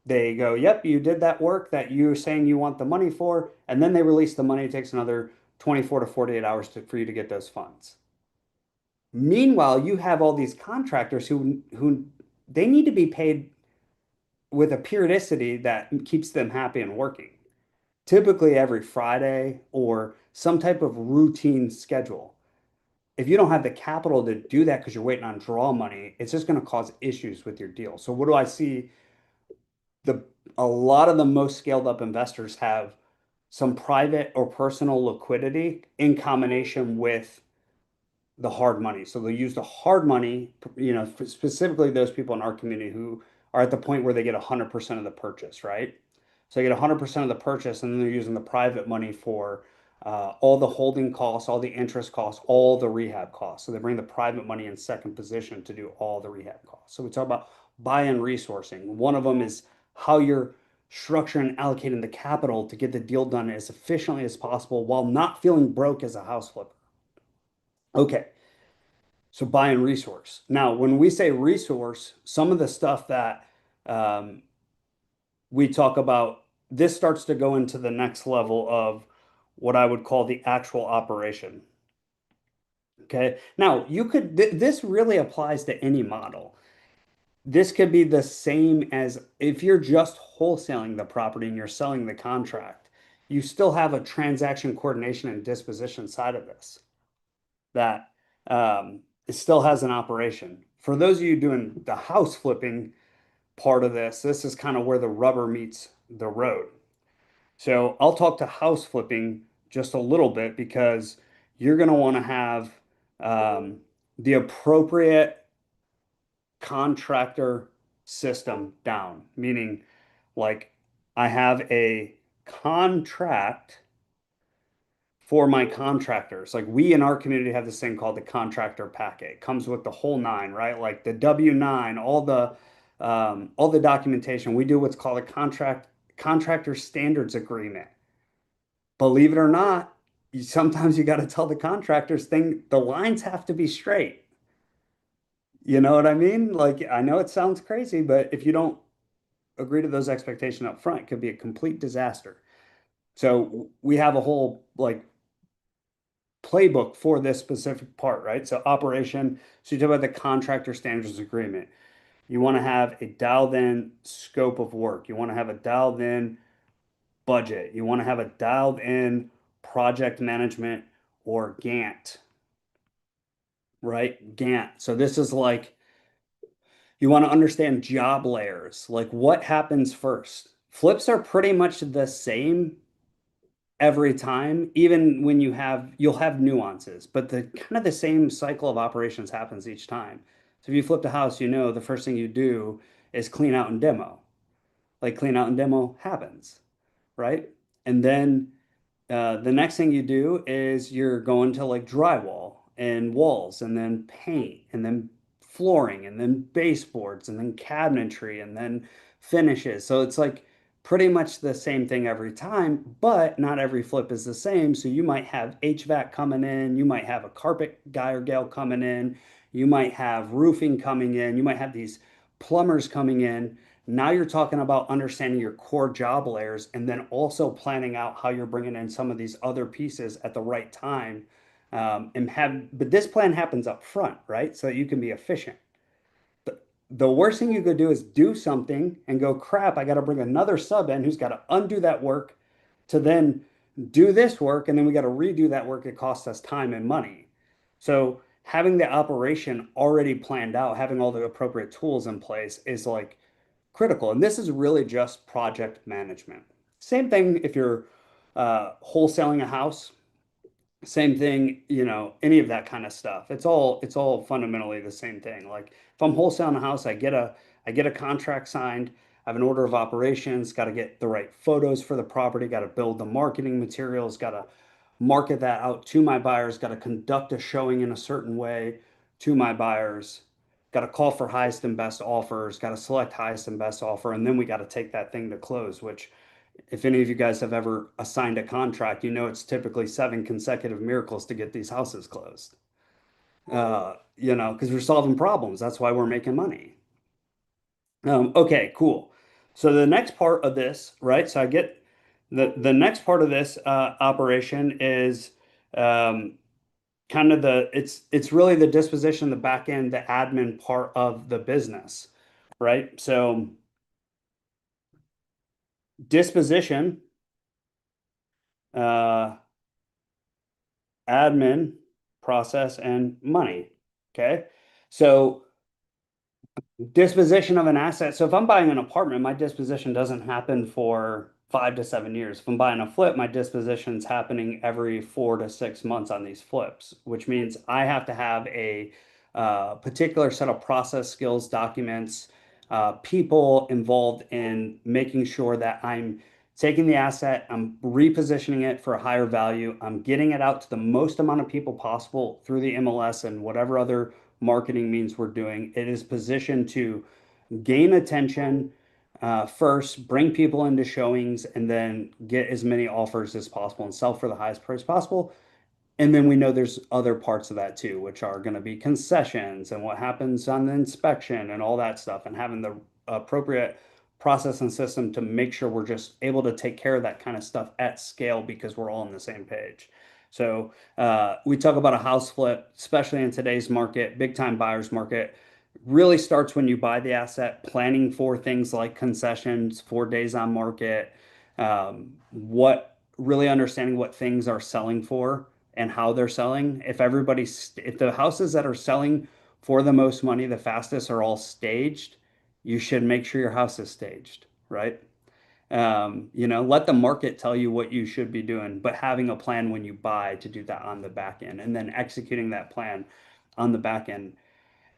They go, yep, you did that work that you're saying you want the money for. And then they release the money. It takes another 24 to 48 hours for you to get those funds. Meanwhile, you have all these contractors who they need to be paid with a periodicity that keeps them happy and working. Typically every Friday or some type of routine schedule. If you don't have the capital to do that because you're waiting on draw money, it's just going to cause issues with your deal. So what do I see? A lot of the most scaled up investors have some private or personal liquidity in combination with the hard money. So they'll use the hard money, specifically those people in our community who are at the point where they get 100% of the purchase, right? So they get 100% of the purchase, and then they're using the private money for all the holding costs, all the interest costs, all the rehab costs. So they bring the private money in second position to do all the rehab costs. So we talk about buy-in resourcing. One of them is how you're structuring and allocating the capital to get the deal done as efficiently as possible while not feeling broke as a house flipper. Okay, so buy-in resource. Now, when we say resource, some of the stuff that we talk about, this starts to go into the next level of what I would call the actual operation. Okay, now this really applies to any model. This could be the same as if you're just wholesaling the property and you're selling the contract, you still have a transaction coordination and disposition side of this that it still has an operation. For those of you doing the house flipping part of this is kind of where the rubber meets the road. So I'll talk to house flipping just a little bit because you're going to want to have the appropriate contractor system down, meaning like I have a contract for my contractors. Like we in our community have this thing called the contractor packet. It comes with the whole nine, right? Like the W-9, all the documentation. We do what's called a contractor standards agreement. Believe it or not, sometimes you got to tell the contractors the lines have to be straight. You know what I mean? Like I know it sounds crazy, but if you don't agree to those expectations up front, it could be a complete disaster. So we have a whole like playbook for this specific part, right? So operation, so you talk about the contractor standards agreement. You want to have a dialed in scope of work. You want to have a dialed in budget. You want to have a dialed in project management or Gantt, right? Gantt. So this is like, you want to understand job layers, like what happens first. Flips are pretty much the same every time, even when you'll have nuances, but the kind of the same cycle of operations happens each time. So if you flipped a house, the first thing you do is clean out and demo. Like clean out and demo happens, right? And then the next thing you do is you're going to like drywall and walls and then paint and then flooring and then baseboards and then cabinetry and then finishes. So it's like pretty much the same thing every time, but not every flip is the same. So you might have HVAC coming in, you might have a carpet guy or gal coming in, you might have roofing coming in, you might have these plumbers coming in. Now you're talking about understanding your core job layers and then also planning out how you're bringing in some of these other pieces at the right time. But this plan happens up front, right? So that you can be efficient. The worst thing you could do is do something and go, crap, I got to bring another sub in who's got to undo that work to then do this work. And then we got to redo that work. It costs us time and money. So having the operation already planned out, having all the appropriate tools in place is like critical. And this is really just project management. Same thing if you're wholesaling a house, same thing, any of that kind of stuff. It's all fundamentally the same thing. Like if I'm wholesaling a house, I get a contract signed, I have an order of operations, got to get the right photos for the property, got to build the marketing materials, got to market that out to my buyers, got to conduct a showing in a certain way to my buyers, got to call for highest and best offers, got to select highest and best offer, and then we got to take that thing to close, which If any of you guys have ever assigned a contract, you know it's typically 7 consecutive miracles to get these houses closed. Because we're solving problems. That's why we're making money. Okay, cool. So the next part of this, right? So I get the next part of this operation is um, kind of it's really the disposition, the back end, the admin part of the business, right? So disposition, uh, admin, process, and money. Okay. So disposition of an asset. So if I'm buying an apartment, my disposition doesn't happen for 5 to 7 years. If I'm buying a flip, my disposition's happening every 4 to 6 months on these flips, which means I have to have a particular set of process skills, documents, people involved in making sure that I'm taking the asset, I'm repositioning it for a higher value, I'm getting it out to the most amount of people possible through the MLS and whatever other marketing means we're doing. It is positioned to gain attention first, bring people into showings, and then get as many offers as possible and sell for the highest price possible. And then we know there's other parts of that too, which are going to be concessions and what happens on the inspection and all that stuff, and having the appropriate process and system to make sure we're just able to take care of that kind of stuff at scale because we're all on the same page. So we talk about a house flip, especially in today's market, big time buyers market. Really starts when you buy the asset, planning for things like concessions, 4 days on market, what really understanding what things are selling for and how they're selling. If the houses that are selling for the most money, the fastest are all staged, you should make sure your house is staged, right? Let the market tell you what you should be doing, but having a plan when you buy to do that on the back end and then executing that plan on the back end.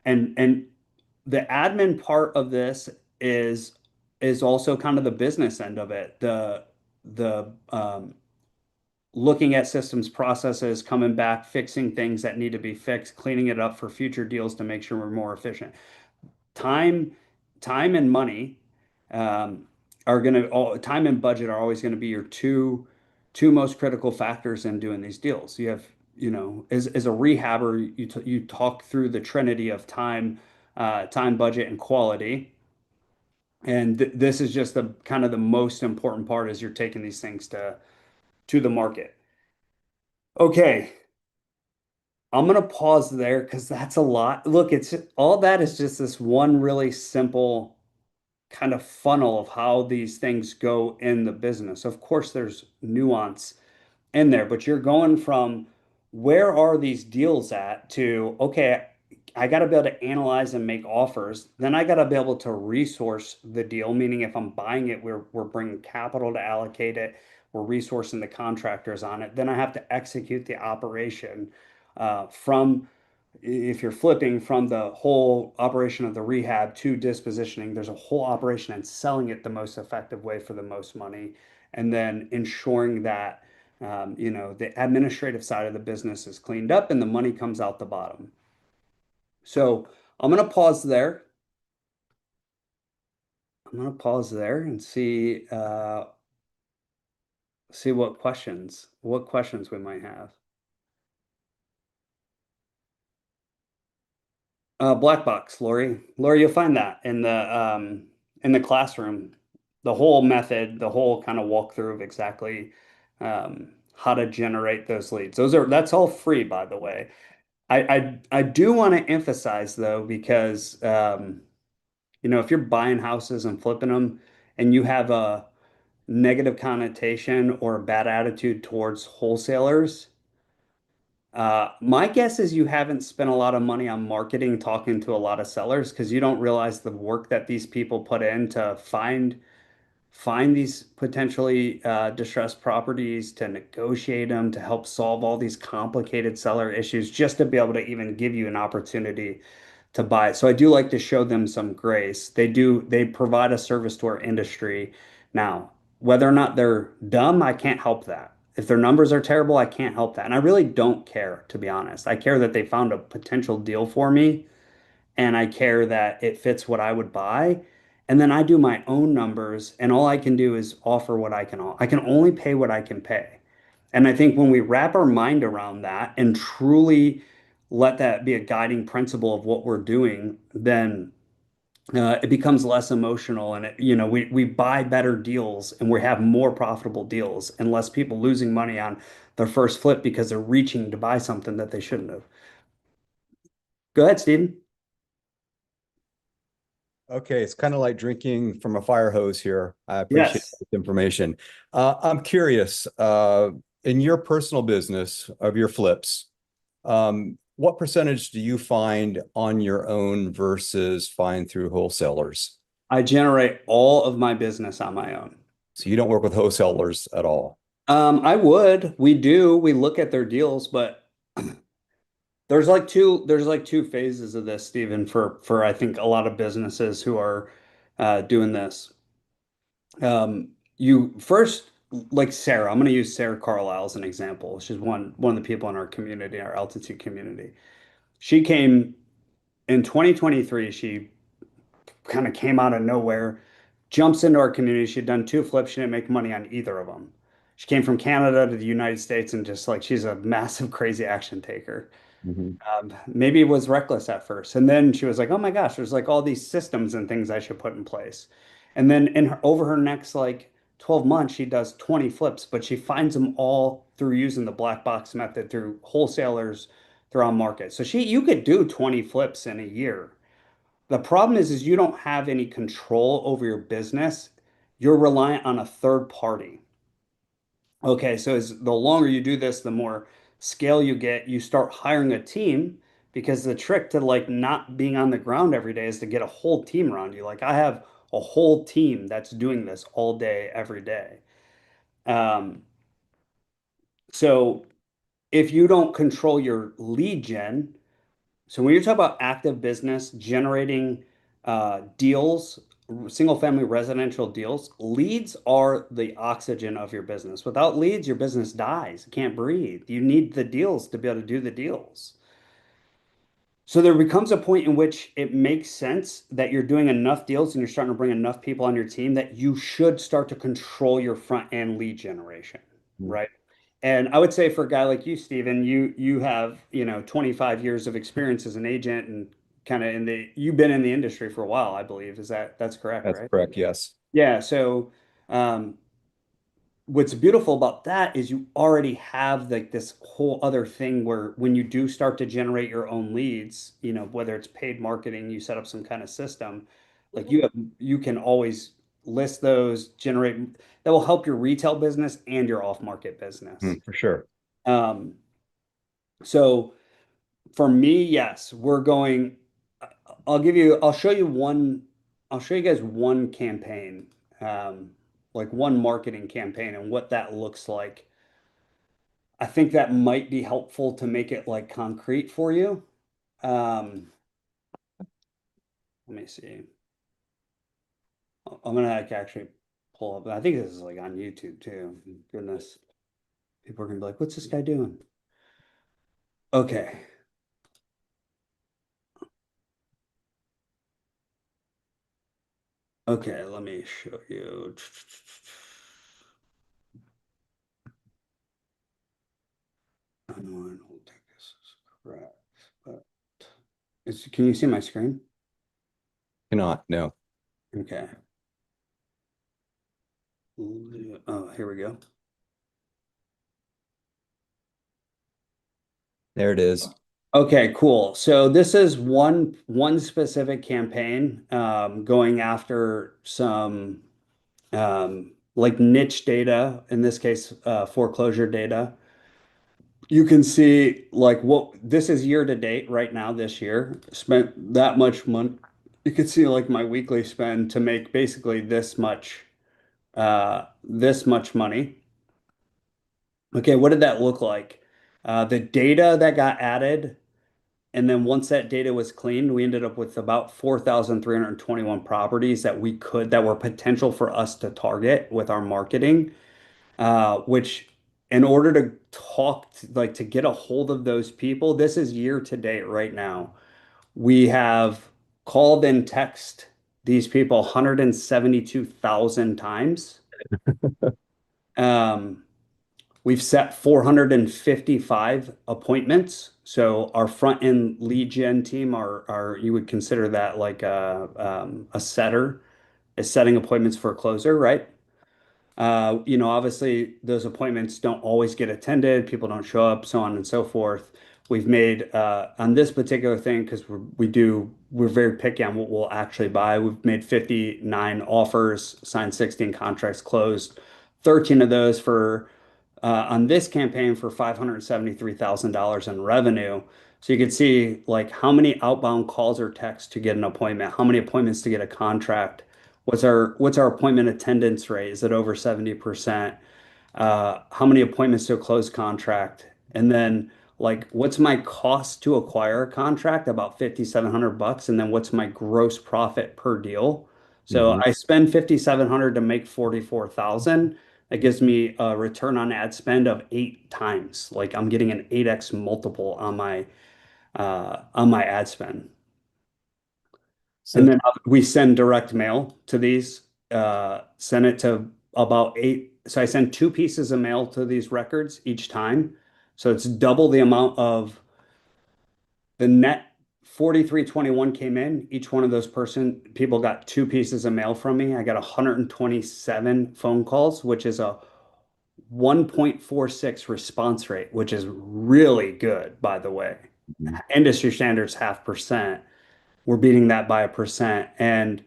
And the admin part of this is is also kind of the business end of it. The looking at systems processes, coming back, fixing things that need to be fixed, cleaning it up for future deals to make sure we're more efficient. Time, time and money um, are going to time and budget are always going to be your two most critical factors in doing these deals. You have, as a rehabber, you talk through the trinity of time, time, budget, and quality. And this is just the kind of the most important part as you're taking these things to the market. Okay, I'm gonna pause there because that's a lot. Look, it's all that is just this one really simple kind of funnel of how these things go in the business. Of course, there's nuance in there, but you're going from where are these deals at to, okay, I got to be able to analyze and make offers. Then I got to be able to resource the deal, meaning if I'm buying it, we're bringing capital to allocate it, we're resourcing the contractors on it. Then I have to execute the operation from if you're flipping from the whole operation of the rehab to dispositioning, there's a whole operation and selling it the most effective way for the most money, and then ensuring that the administrative side of the business is cleaned up and the money comes out the bottom. So I'm going to pause there. I'm going to pause there and see what questions we might have. Black box, Lori. Lori, you'll find that in the classroom, the whole method, the whole kind of walkthrough of exactly how to generate those leads. That's all free, by the way. I do want to emphasize though, because if you're buying houses and flipping them and you have a negative connotation or a bad attitude towards wholesalers, my guess is you haven't spent a lot of money on marketing, talking to a lot of sellers because you don't realize the work that these people put in to find these potentially distressed properties, to negotiate them, to help solve all these complicated seller issues, just to be able to even give you an opportunity to buy it. So I do like to show them some grace. They provide a service to our industry. Now, whether or not they're dumb, I can't help that. If their numbers are terrible, I can't help that. And I really don't care, to be honest. I care that they found a potential deal for me, and I care that it fits what I would buy. And then I do my own numbers, and all I can do is offer what I can only pay what I can pay. And I think when we wrap our mind around that and truly let that be a guiding principle of what we're doing, then it becomes less emotional, and we buy better deals and we have more profitable deals and less people losing money on their first flip because they're reaching to buy something that they shouldn't have. Go ahead, Steven. Okay, it's kind of like drinking from a fire hose here. I appreciate Yes. this information. I'm curious, in your personal business of your flips, what percentage do you find on your own versus find through wholesalers? I generate all of my business on my own. So you don't work with wholesalers at all. I would. We do. We look at their deals, but there's like two phases of this, Stephen, for I think a lot of businesses who are doing this. You first, like Sarah, I'm going to use Sarah Carlisle as an example. She's one of the people in our community, our altitude community. She came in 2023. She kind of came out of nowhere, jumps into our community. She'd done two flips. She didn't make money on either of them. She came from Canada to the United States and just like she's a massive, crazy action taker. Mhm. Maybe it was reckless at first. And then she was like, oh my gosh, there's like all these systems and things I should put in place. And then over her next like 12 months, she does 20 flips, but she finds them all through using the black box method through wholesalers, through on market. So you could do 20 flips in a year. The problem is you don't have any control over your business. You're reliant on a third party. Okay, so the longer you do this, the more scale you get. You start hiring a team because the trick to like not being on the ground every day is to get a whole team around you. Like I have a whole team that's doing this all day, every day. Um, so if you don't control your lead gen, so when you talk about active business generating deals, single family residential deals, leads are the oxygen of your business. Without leads, your business dies. It can't breathe. You need the deals to be able to do the deals. So there becomes a point in which it makes sense that you're doing enough deals and you're starting to bring enough people on your team that you should start to control your front end lead generation, Mhm. right? And I would say for a guy like you, Steven, you have, 25 years of experience as an agent and kind of you've been in the industry for a while, I believe. That's correct, That's right? correct, yes. Yeah. So um, what's beautiful about that is you already have like this whole other thing where when you do start to generate your own leads, whether it's paid marketing, you set up some kind of system, like you can always list those, generate that will help your retail business and your off-market business. For sure. Um, so for me, yes, I'll show you I'll show you guys one campaign, like one marketing campaign and what that looks like. I think that might be helpful to make it like concrete for you. Um, let me see. I'm gonna like actually pull up. I think this is like on YouTube too. Goodness, people are gonna be like, "What's this guy doing?" Okay. Okay, let me show you. I don't think this is correct, but can you see my screen? Cannot, no. Okay. Oh, here we go. There it is. Okay, cool. So this is one specific campaign going after some like niche data, in this case, foreclosure data. You can see like what this is year to date right now this year, spent that much money. You can see like my weekly spend to make basically this much money. Okay, what did that look like? The data that got added, and then once that data was cleaned, we ended up with about 4,321 properties that were potential for us to target with our marketing, which in order to like to get a hold of those people, this is year to date right now. We have called and text these people 172,000 times. Um, we've set 455 appointments. So our front end lead gen team are you would consider that like a setter is setting appointments for a closer, right? Obviously those appointments don't always get attended. People don't show up, so on and so forth. We've made on this particular thing because we're very picky on what we'll actually buy. We've made 59 offers, signed 16 contracts, closed 13 of those for on this campaign for $573,000 in revenue. So you can see like how many outbound calls or texts to get an appointment, how many appointments to get a contract. What's our appointment attendance rate? Is it over 70%? How many appointments to a closed contract? And then like what's my cost to acquire a contract? About 5,700 bucks. And then what's my gross profit per deal? So Mhm. I spend 5,700 to make 44,000. That gives me a return on ad spend of 8 times. Like I'm getting an 8x multiple on my ad spend. And So then we send direct mail to these, send it to about 8. So I send 2 pieces of mail to these records each time. So it's double the amount of the net 4321 came in. Each one of those people got 2 pieces of mail from me. I got 127 phone calls, which is a 1.46 response rate, which is really good, by the way. Industry standards 0.5%. We're beating that by 1%. And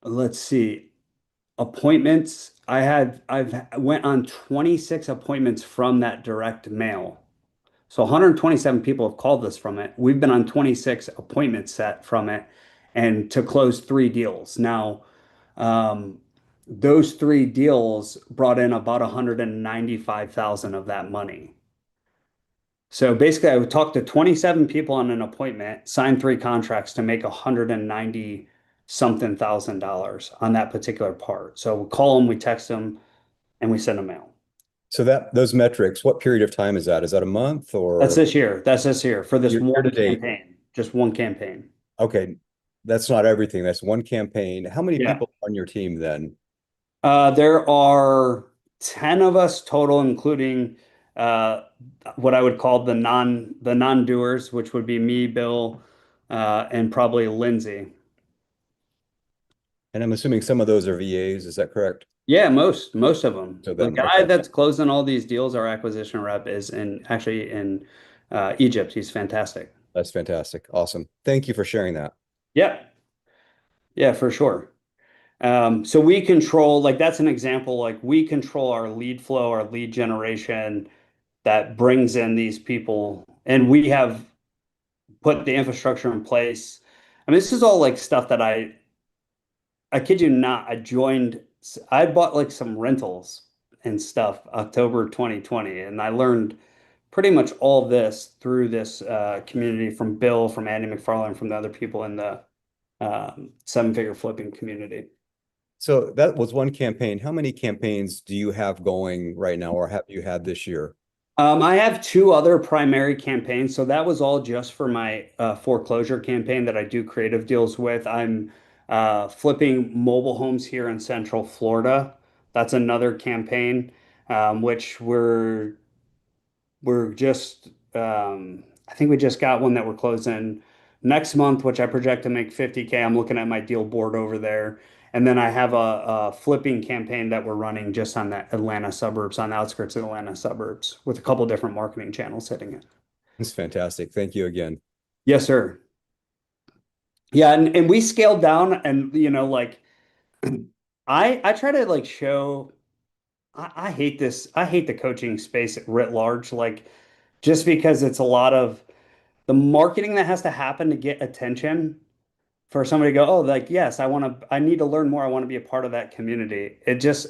let's see, appointments. I've went on 26 appointments from that direct mail. So 127 people have called us from it. We've been on 26 appointments set from it and to close 3 deals. Now, um, those 3 deals brought in about 195,000 of that money. So basically, I would talk to 27 people on an appointment, sign 3 contracts to make 190 something thousand dollars on that particular part. So we call them, we text them, and we send a mail. so that those metrics, what period of time is that? Is that a month That's or this year. That's this year for this year to one date? campaign, just one campaign. Okay, that's not everything. That's one campaign. How many Yeah. people on your team then? There are 10 of us total, including uh, what I would call the non-doers, which would be me, Bill, and probably Lindsay. And I'm assuming some of those are VAs, is that correct? Yeah, most of them. So The then, guy okay, that's closing all these deals, our acquisition rep, is actually in Egypt. He's fantastic. that's fantastic. Awesome. Thank you for sharing that. Yeah, yeah, for sure. So we control, like that's an example, like we control our lead flow, our lead generation that brings in these people, and we have put the infrastructure in place. I mean, this is all like stuff that I kid you not, I bought like some rentals and stuff October 2020, and I learned pretty much all this through this community from Bill, from Andy McFarlane, from the other people in the 7-figure flipping community. So that was one campaign. How many campaigns do you have going right now, or have you had this year? I have 2 other primary campaigns. So that was all just for my foreclosure campaign that I do creative deals with. I'm flipping mobile homes here in Central Florida. That's another campaign, which we're just I think we just got one that we're closing next month, which I project to make 50K. I'm looking at my deal board over there. And then I have a flipping campaign that we're running just on the Atlanta suburbs, on the outskirts of Atlanta suburbs, with a couple different marketing channels hitting it. It's fantastic. Thank you again. Yes, sir. Yeah, and we scaled down, and like I try to like show I hate this. I hate the coaching space writ large, like just because it's a lot of the marketing that has to happen to get attention for somebody to go, oh, like, yes, I need to learn more. I want to be a part of that community.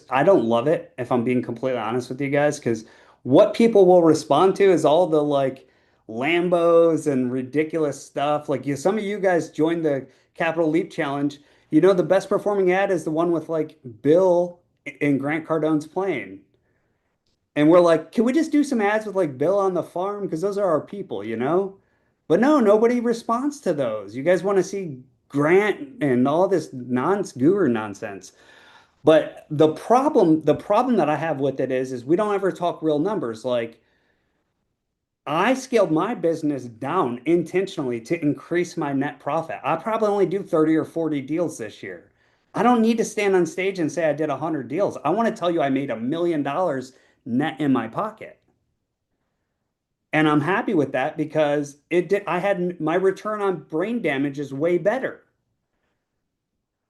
I don't love it, if I'm being completely honest with you guys, because what people will respond to is all the like Lambos and ridiculous stuff. Like some of you guys joined the Capital Leap Challenge. The best performing ad is the one with like Bill in Grant Cardone's plane. And we're like, can we just do some ads with like Bill on the farm? Because those are our people. But no, nobody responds to those. You guys want to see grant and all this guru nonsense. But the problem that I have with it is we don't ever talk real numbers. Like I scaled my business down intentionally to increase my net profit. I probably only do 30 or 40 deals this year. I don't need to stand on stage and say I did 100 deals. I want to tell you I made $1 million net in my pocket. And I'm happy with that because I had my return on brain damage is way better.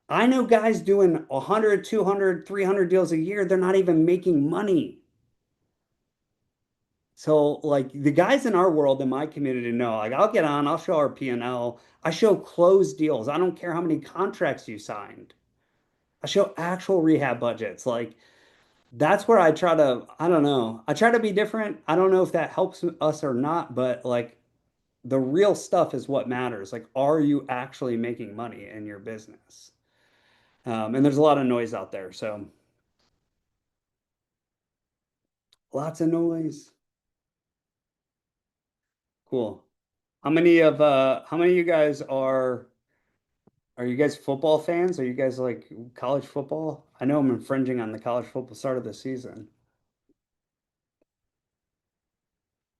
I know guys doing 100, 200, 300 deals a year, they're not even making money. So like the guys in our world in my community know, like I'll get on, I'll show our P&L, I show closed deals. I don't care how many contracts you signed. I show actual rehab budgets. Like that's where I try to, I don't know. I try to be different. I don't know if that helps us or not, but like the real stuff is what matters. Like, are you actually making money in your business? And there's a lot of noise out there. So lots of noise. Cool. How many of you guys are you guys football fans? Are you guys like college football? I know I'm infringing on the college football start of the season.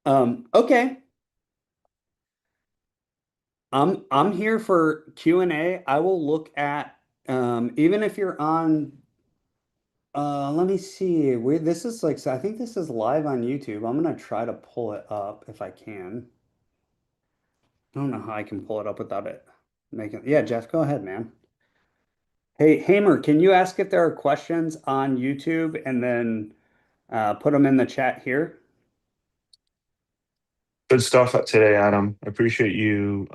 Okay. I'm here for Q&A. I will look at even if you're on let me see. This is like I think this is live on YouTube. I'm gonna try to pull it up if I can. I don't know how I can pull it up without it making. Yeah, Jeff, go ahead, man. Hey, Hamer, can you ask if there are questions on YouTube and then put them in the chat here? Good stuff today, Adam. I appreciate you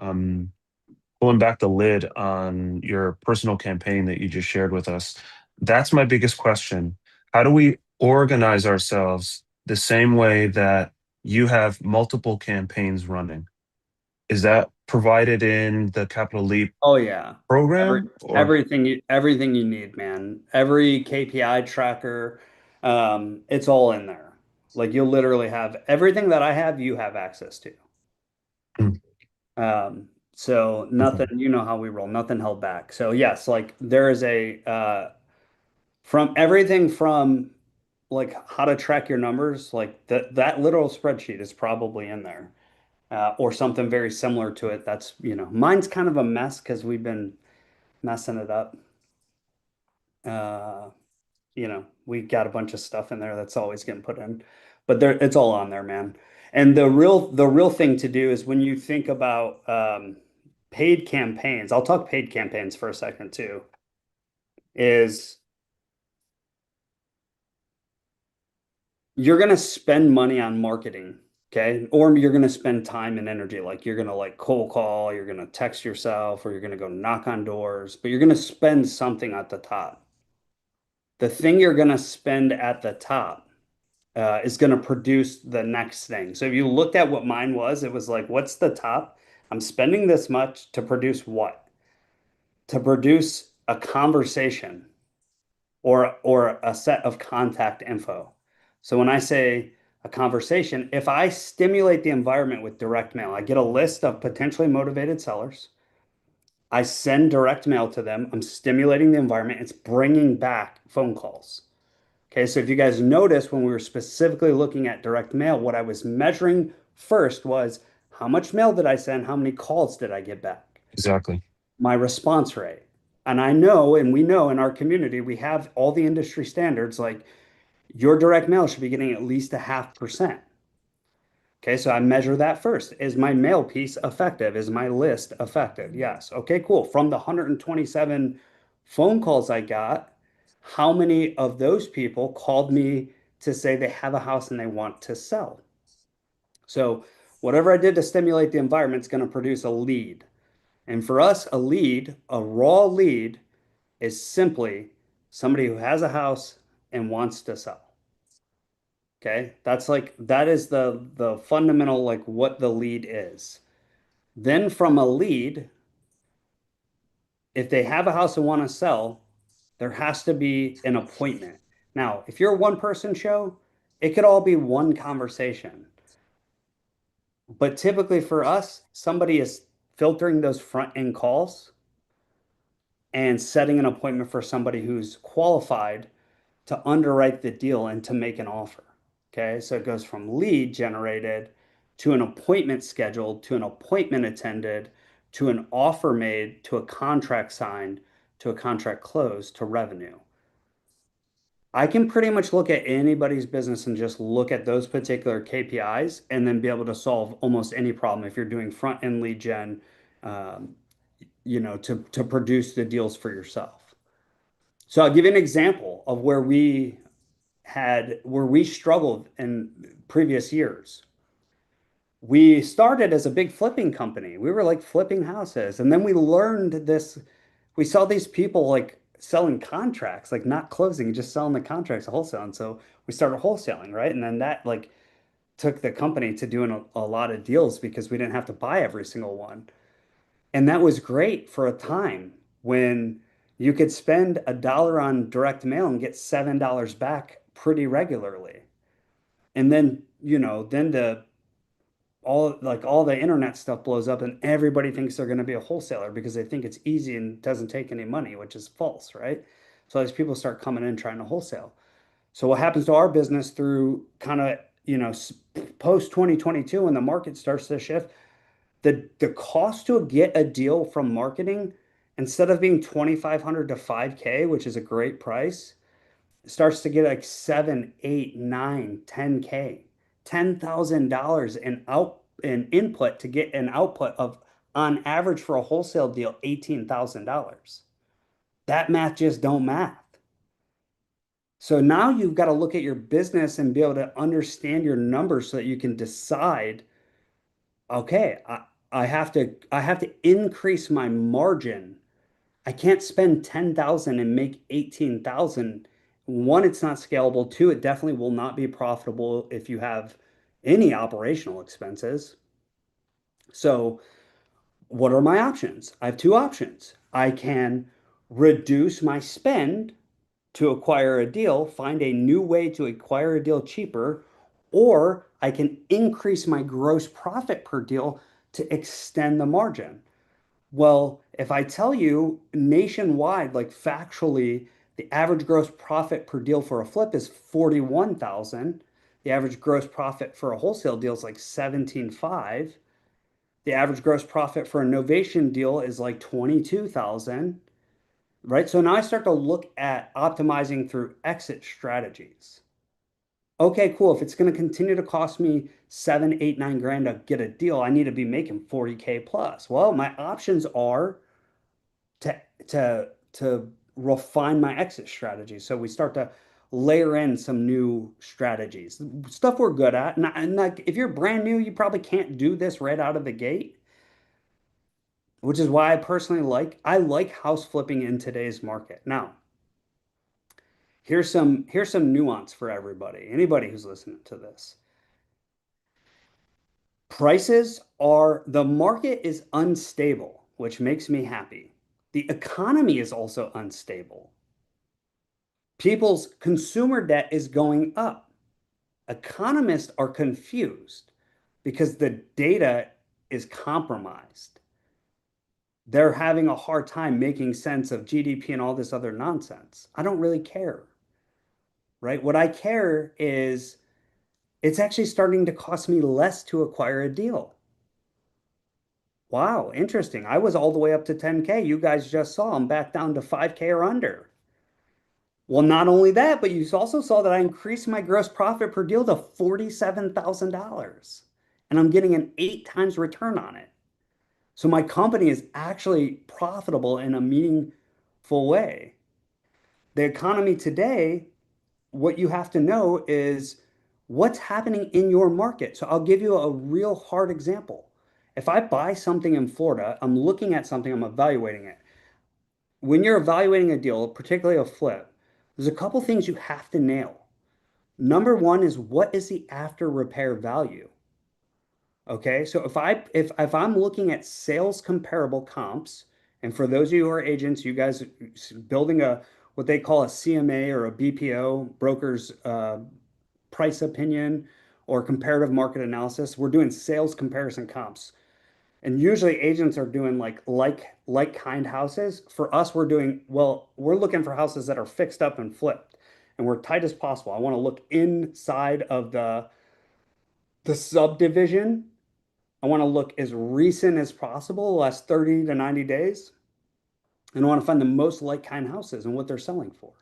pulling back the lid on your personal campaign that you just shared with us. That's my biggest question. How do we organize ourselves the same way that you have multiple campaigns running? Is that provided in the Capital Leap Oh yeah. program or Everything you need, man. Every KPI tracker, it's all in there. Like you'll literally have everything that I have, you have access to. Hmm, So okay. nothing, you know how we roll, nothing held back. So yes, like there is a from everything from like how to track your numbers, like that literal spreadsheet is probably in there. Or something very similar to it. That's, mine's kind of a mess because we've been messing it up. Uh, we got a bunch of stuff in there that's always getting put in, but it's all on there, man. And the real thing to do is when you think about paid campaigns, I'll talk paid campaigns for a second too, is you're going to spend money on marketing, okay? Or you're going to spend time and energy. Like you're going to like cold call, you're going to text yourself, or you're going to go knock on doors, but you're going to spend something at the top. The thing you're going to spend at the top is going to produce the next thing. So if you looked at what mine was, it was like, what's the top? I'm spending this much to produce what? To produce a conversation or a set of contact info. So when I say a conversation, if I stimulate the environment with direct mail, I get a list of potentially motivated sellers. I send direct mail to them. I'm stimulating the environment. It's bringing back phone calls. Okay, so if you guys notice when we were specifically looking at direct mail, what I was measuring first was how much mail did I send? How many calls did I get back? Exactly. My response rate. And I know, and we know in our community, we have all the industry standards like your direct mail should be getting at least 0.5%. Okay, so I measure that first. Is my mail piece effective? Is my list effective? Yes. Okay, cool. From the 127 phone calls I got, how many of those people called me to say they have a house and they want to sell? So whatever I did to stimulate the environment is going to produce a lead. And for us, a lead, a raw lead, is simply somebody who has a house and wants to sell. Okay, that is the fundamental like what the lead is. Then from a lead, if they have a house and want to sell, there has to be an appointment. Now, if you're a one person show, it could all be one conversation. But typically for us, somebody is filtering those front end calls and setting an appointment for somebody who's qualified to underwrite the deal and to make an offer. Okay, so it goes from lead generated to an appointment scheduled to an appointment attended to an offer made to a contract signed to a contract closed to revenue. I can pretty much look at anybody's business and just look at those particular KPIs and then be able to solve almost any problem if you're doing front end lead gen, um, to produce the deals for yourself. So I'll give you an example of where we struggled in previous years. We started as a big flipping company. We were like flipping houses. And then we learned this. We saw these people like selling contracts, like not closing, just selling the contracts wholesale. And so we started wholesaling, right? And then that like took the company to doing a lot of deals because we didn't have to buy every single one. And that was great for a time when you could spend $1 on direct mail and get $7 back pretty regularly. And then, then all the internet stuff blows up and everybody thinks they're going to be a wholesaler because they think it's easy and doesn't take any money, which is false, right? So as people start coming in trying to wholesale. So what happens to our business through kind of, post 2022 when the market starts to shift, the cost to get a deal from marketing instead of being 2,500 to 5K, which is a great price, starts to get like 7, 8, 9, 10K, $10,000 in input to get an output of, on average for a wholesale deal, $18,000. That math just don't math. So now you've got to look at your business and be able to understand your numbers so that you can decide, okay, I have to increase my margin. I can't spend 10,000 and make 18,000. One, it's not scalable. Two, it definitely will not be profitable if you have any operational expenses. So what are my options? I have two options. I can reduce my spend to acquire a deal, find a new way to acquire a deal cheaper, or I can increase my gross profit per deal to extend the margin. Well, if I tell you nationwide, like factually, the average gross profit per deal for a flip is 41,000. The average gross profit for a wholesale deal is like 17.5. The average gross profit for a novation deal is like 22,000, right? So now I start to look at optimizing through exit strategies. Okay, cool. If it's going to continue to cost me 7, 8, 9 grand to get a deal, I need to be making 40K plus. Well, my options are to refine my exit strategy. So we start to layer in some new strategies, stuff we're good at. And like if you're brand new, you probably can't do this right out of the gate, which is why I like house flipping in today's market. Now, here's some nuance for everybody. Anybody who's listening to this. The market is unstable, which makes me happy. The economy is also unstable. People's consumer debt is going up. Economists are confused because the data is compromised. They're having a hard time making sense of GDP and all this other nonsense. I don't really care, right? What I care is it's actually starting to cost me less to acquire a deal. Wow, interesting. I was all the way up to 10K. You guys just saw I'm back down to 5K or under. Well, not only that, but you also saw that I increased my gross profit per deal to $47,000 and I'm getting an 8 times return on it. So my company is actually profitable in a meaningful way. The economy today, what you have to know is what's happening in your market. So I'll give you a real hard example. If I buy something in Florida, I'm looking at something, I'm evaluating it. When you're evaluating a deal, particularly a flip, there's a couple things you have to nail. Number one is what is the after repair value? Okay, so if I'm looking at sales comparable comps, and for those of you who are agents, you guys building what they call a CMA or a BPO, broker's price opinion or comparative market analysis, we're doing sales comparison comps. And usually agents are doing like kind houses. For us, we're doing, well, we're looking for houses that are fixed up and flipped, and we're tight as possible. I want to look inside of the subdivision. I want to look as recent as possible, the last 30 to 90 days. And I want to find the most like kind houses and what they're selling for.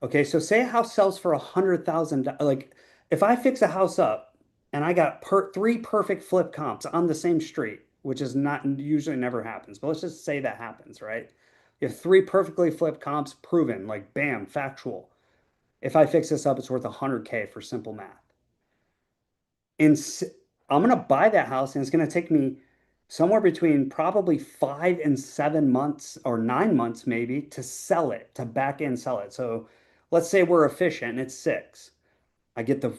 Okay, so say a house sells for $100,000. Like if I fix a house up and I got three perfect flip comps on the same street, which is not usually never happens, but let's just say that happens, right? You have three perfectly flipped comps proven, like bam, factual. If I fix this up, it's worth 100K for simple math. And I'm going to buy that house and it's going to take me somewhere between probably 5 and 7 months or 9 months maybe to sell it, to back end sell it. So let's say we're efficient and it's 6. I get the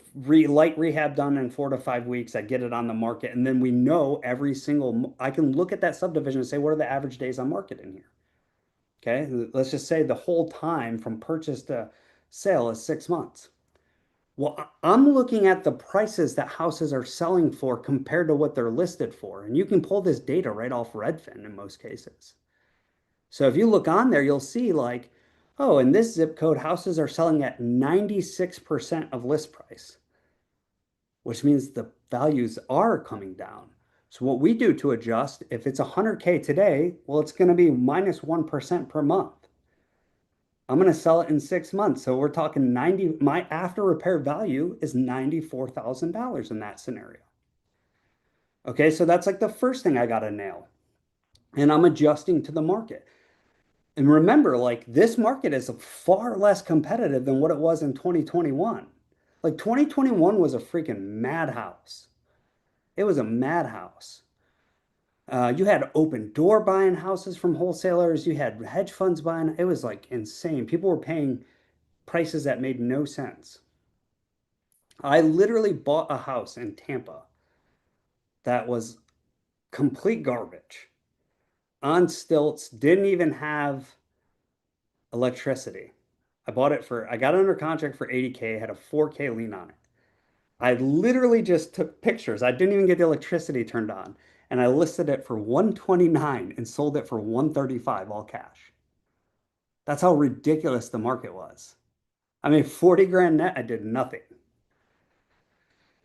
light rehab done in 4 to 5 weeks. I get it on the market. And then we know I can look at that subdivision and say, what are the average days on market in here? Okay. Let's just say the whole time from purchase to sale is 6 months. Well, I'm looking at the prices that houses are selling for compared to what they're listed for. And you can pull this data right off Redfin in most cases. So if you look on there, you'll see like, oh, in this zip code, houses are selling at 96% of list price, which means the values are coming down. So what we do to adjust, if it's 100K today, well, it's going to be minus 1% per month. I'm going to sell it in 6 months. So we're talking my after repair value is $94,000 in that scenario. Okay, so that's like the first thing I got to nail. And I'm adjusting to the market. And remember, like this market is far less competitive than what it was in 2021. Like 2021 was a freaking madhouse. It was a madhouse. You had open door buying houses from wholesalers. You had hedge funds buying. It was like insane. People were paying prices that made no sense. I literally bought a house in Tampa that was complete garbage on stilts, didn't even have electricity. I got it under contract for 80K, had a 4K lien on it. I literally just took pictures. I didn't even get the electricity turned on. And I listed it for 129 and sold it for 135 all cash. That's how ridiculous the market was. I mean, 40 grand net, I did nothing.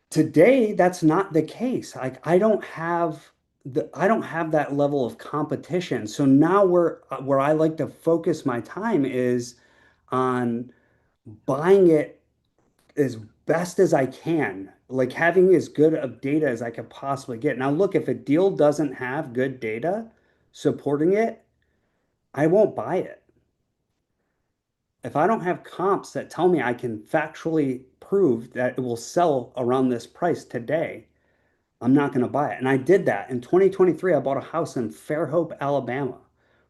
Today, that's not the case. Like I don't have that level of competition. So now where I like to focus my time is on buying it as best as I can, like having as good of data as I could possibly get. Now, look, if a deal doesn't have good data supporting it, I won't buy it. If I don't have comps that tell me I can factually prove that it will sell around this price today, I'm not going to buy it. And I did that. In 2023, I bought a house in Fairhope, Alabama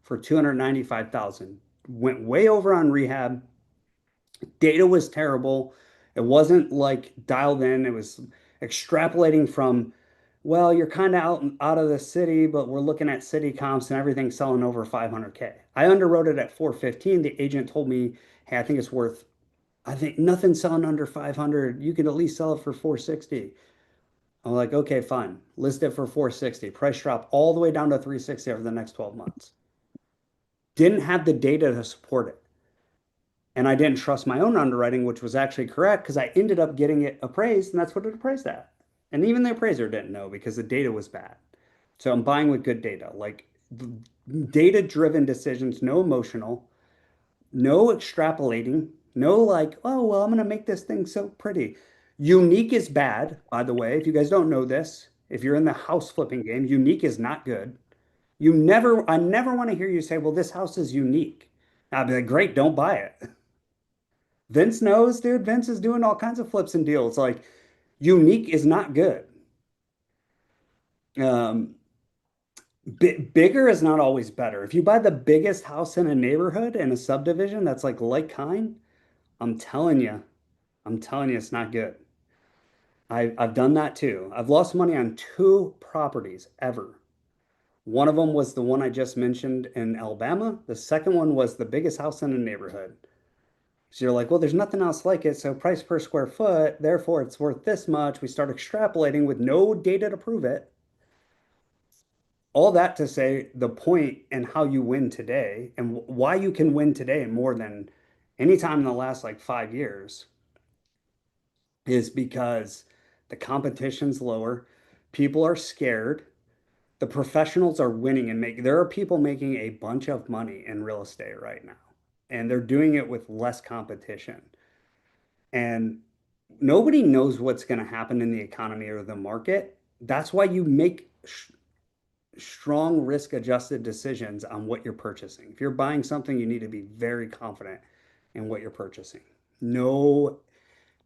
for $295,000. Went way over on rehab. Data was terrible. It wasn't like dialed in. It was extrapolating from, well, you're kind of out of the city, but we're looking at city comps and everything's selling over 500K. I underwrote it at 415. The agent told me, hey, I think nothing's selling under 500. You can at least sell it for 460. I'm like, okay, fine. List it for 460. Price drop all the way down to 360 over the next 12 months. Didn't have the data to support it. And I didn't trust my own underwriting, which was actually correct because I ended up getting it appraised, and that's what it appraised at. And even the appraiser didn't know because the data was bad. So I'm buying with good data, like data-driven decisions, no emotional, no extrapolating, no like, oh, well, I'm going to make this thing so pretty. Unique is bad, by the way. If you guys don't know this, if you're in the house flipping game, unique is not good. I never want to hear you say, well, this house is unique. I'd be like, great, don't buy it. Vince knows, dude. Vince is doing all kinds of flips and deals. Like, unique is not good. Bigger is not always better. If you buy the biggest house in a neighborhood in a subdivision that's like kind, I'm telling you, it's not good. I've done that too. I've lost money on 2 properties ever. One of them was the one I just mentioned in Alabama. The second one was the biggest house in a neighborhood. So you're like, well, there's nothing else like it. So price per square foot, therefore it's worth this much. We start extrapolating with no data to prove it. all that to say the point and how you win today and why you can win today more than any time in the last like 5 years is because the competition's lower, people are scared, the professionals are winning and making, there are people making a bunch of money in real estate right now, and they're doing it with less competition. And nobody knows what's going to happen in the economy or the market. That's why you make strong risk adjusted decisions on what you're purchasing. If you're buying something, you need to be very confident in what you're purchasing. No,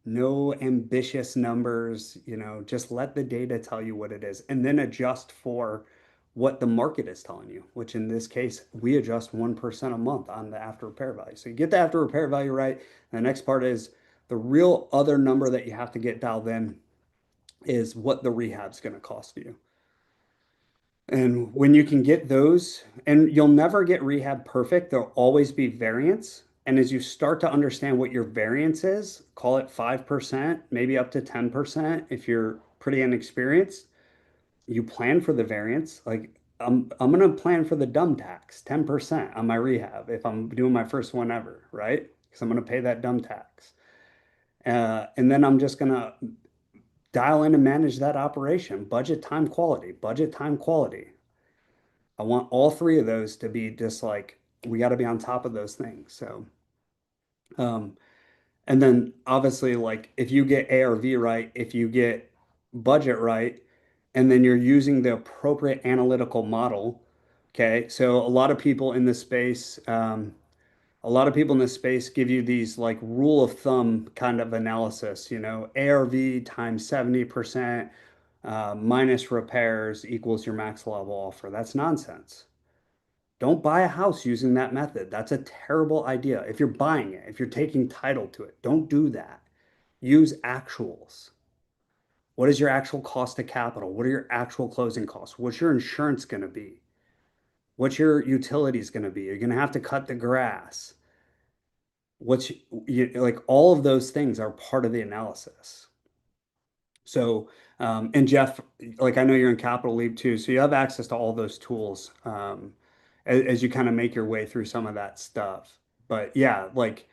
no ambitious numbers, just let the data tell you what it is and then adjust for what the market is telling you, which in this case, we adjust 1% a month on the after repair value. So you get the after repair value right. The next part is the real other number that you have to get dialed in is what the rehab's going to cost you. And when you can get those, and you'll never get rehab perfect, there'll always be variance. And as you start to understand what your variance is, call it 5%, maybe up to 10% if you're pretty inexperienced, you plan for the variance. Like I'm gonna plan for the dumb tax, 10% on my rehab if I'm doing my first one ever, right? Because I'm gonna pay that dumb tax. And then I'm just gonna dial in and manage that operation. Budget, time, quality, budget, time, quality. I want all three of those to be just like, we got to be on top of those things. So, um, and then obviously, like if you get ARV right, if you get budget right, and then you're using the appropriate analytical model. Okay. So a lot of people in this space give you these like rule of thumb kind of analysis, ARV times 70%, minus repairs equals your max level offer. That's nonsense. Don't buy a house using that method. That's a terrible idea. If you're buying it, if you're taking title to it, don't do that. Use actuals. What is your actual cost of capital? What are your actual closing costs? What's your insurance going to be? What's your utilities going to be? You're going to have to cut the grass. Like all of those things are part of the analysis. So, and Jeff, like I know you're in Capital Leap too, so you have access to all those tools as you kind of make your way through some of that stuff. But yeah, like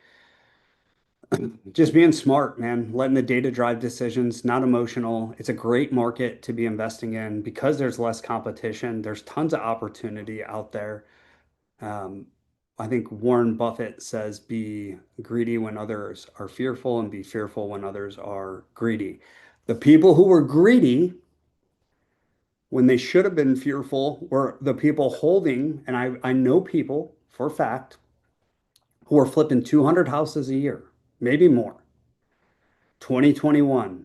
just being smart, man, letting the data drive decisions, not emotional. It's a great market to be investing in because there's less competition. There's tons of opportunity out there. Um, I think Warren Buffett says be greedy when others are fearful and be fearful when others are greedy. The people who were greedy when they should have been fearful were the people holding, and I know people for a fact who are flipping 200 houses a year, maybe more. 2021,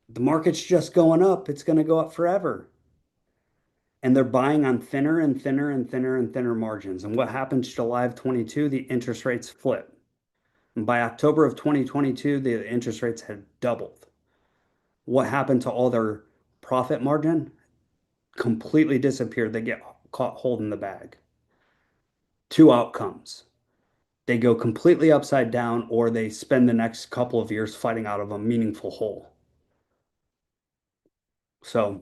the market's just going up. It's going to go up forever. And they're buying on thinner and thinner and thinner and thinner margins. And what happened July of 22? The interest rates flip. And by October of 2022, the interest rates had doubled. What happened to all their profit margin? Completely disappeared. They get caught holding the bag. Two outcomes. They go completely upside down, or they spend the next couple of years fighting out of a meaningful hole. So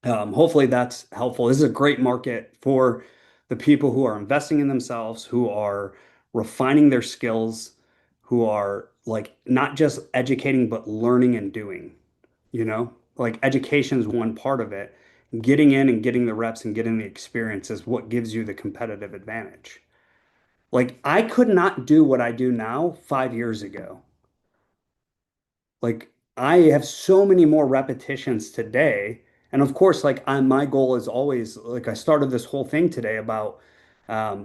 hopefully that's helpful. This is a great market for the people who are investing in themselves, who are refining their skills, who are like not just educating, but learning and doing, like education is one part of it. Getting in and getting the reps and getting the experience is what gives you the competitive advantage. Like I could not do what I do now 5 years ago. Like I have so many more repetitions today. And of course, my goal is always like I started this whole thing today about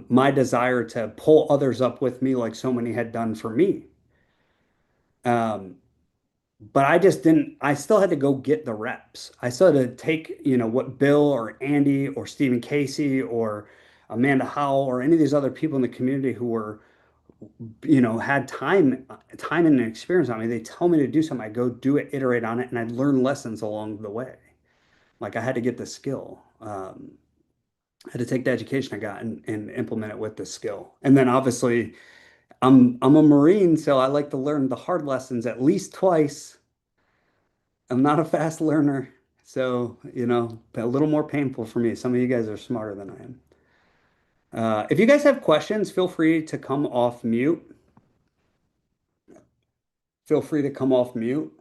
my desire to pull others up with me like so many had done for me. Um, but I just didn't, I still had to go get the reps. I still had to take, what Bill or Andy or Stephen Casey or Amanda Howell or any of these other people in the community who were had time and experience on me. They tell me to do something, I go do it, iterate on it, and I learn lessons along the way. Like I had to get the skill. I had to take the education I got and implement it with the skill. And then obviously I'm a Marine, so I like to learn the hard lessons at least twice. I'm not a fast learner. So, a little more painful for me. Some of you guys are smarter than I am. If you guys have questions, feel free to come off mute. Feel free to come off mute.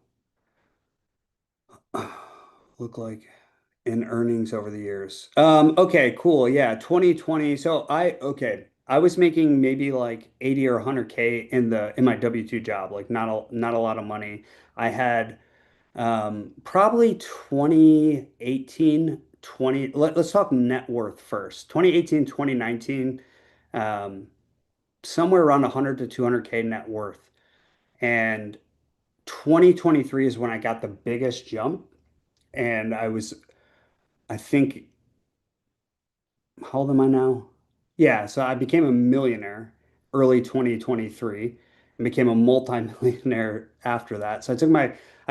Look like in earnings over the years. Okay, cool. Yeah, 2020. So I was making maybe like 80 or 100K in my W-2 job, like not a lot of money. I had probably 2018, let's talk net worth first. 2018, 2019, um, somewhere around 100 to 200K net worth. And 2023 is when I got the biggest jump. And I think, how old am I now? Yeah, so I became a millionaire early 2023 and became a multi-millionaire after that. So I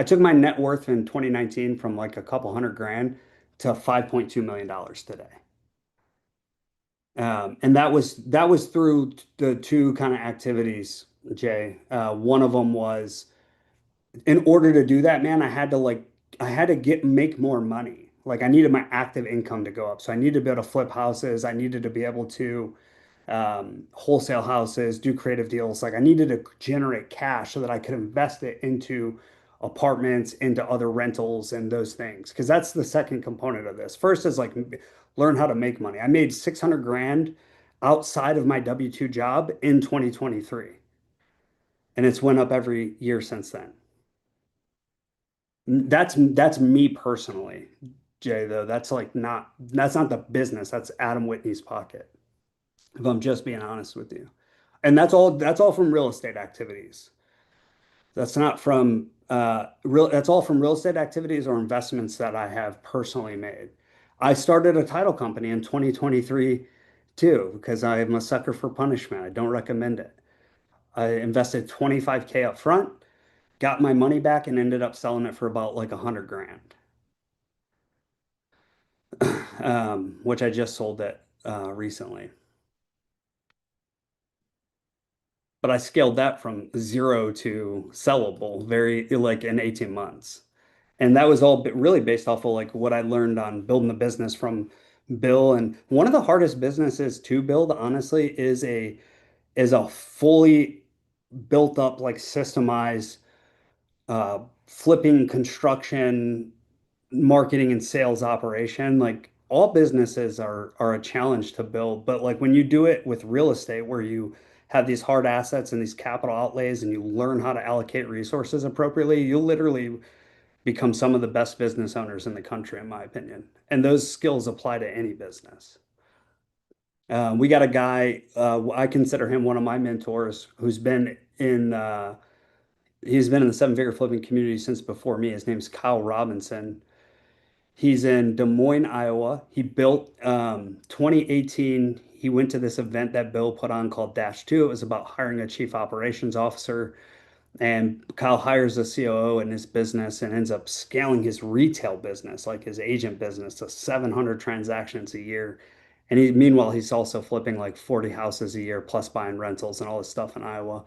took my net worth in 2019 from like a couple hundred grand to $5.2 million today. And that was through the two kind of activities, Jay. One of them was, in order to do that, man, I had to make more money. Like I needed my active income to go up. So I needed to be able to flip houses. I needed to be able to wholesale houses, do creative deals. Like I needed to generate cash so that I could invest it into apartments, into other rentals and those things. Because that's the second component of this. First is like learn how to make money. I made 600 grand outside of my W-2 job in 2023. And it's went up every year since then. That's me personally, Jay, though. That's not the business. That's Adam Whitney's pocket, if I'm just being honest with you. And that's all from real estate activities. That's all from real estate activities or investments that I have personally made. I started a title company in 2023 too, because I am a sucker for punishment. I don't recommend it. I invested 25K up front, got my money back, and ended up selling it for about like 100 grand. Which I just sold it recently. But I scaled that from zero to sellable very like in 18 months. And that was all really based off of like what I learned on building the business from Bill. And one of the hardest businesses to build, honestly, is a fully built up, like systemized flipping construction marketing and sales operation. Like all businesses are a challenge to build, but like when you do it with real estate where you have these hard assets and these capital outlays and you learn how to allocate resources appropriately, you'll literally become some of the best business owners in the country, in my opinion. And those skills apply to any business. We got a guy, I consider him one of my mentors, he's been in the seven-figure flipping community since before me. His name's Kyle Robinson. He's in Des Moines, Iowa. He built 2018. He went to this event that Bill put on called Dash 2. It was about hiring a chief operations officer. And Kyle hires a COO in his business and ends up scaling his retail business, like his agent business, to 700 transactions a year. And meanwhile, he's also flipping like 40 houses a year, plus buying rentals and all this stuff in Iowa.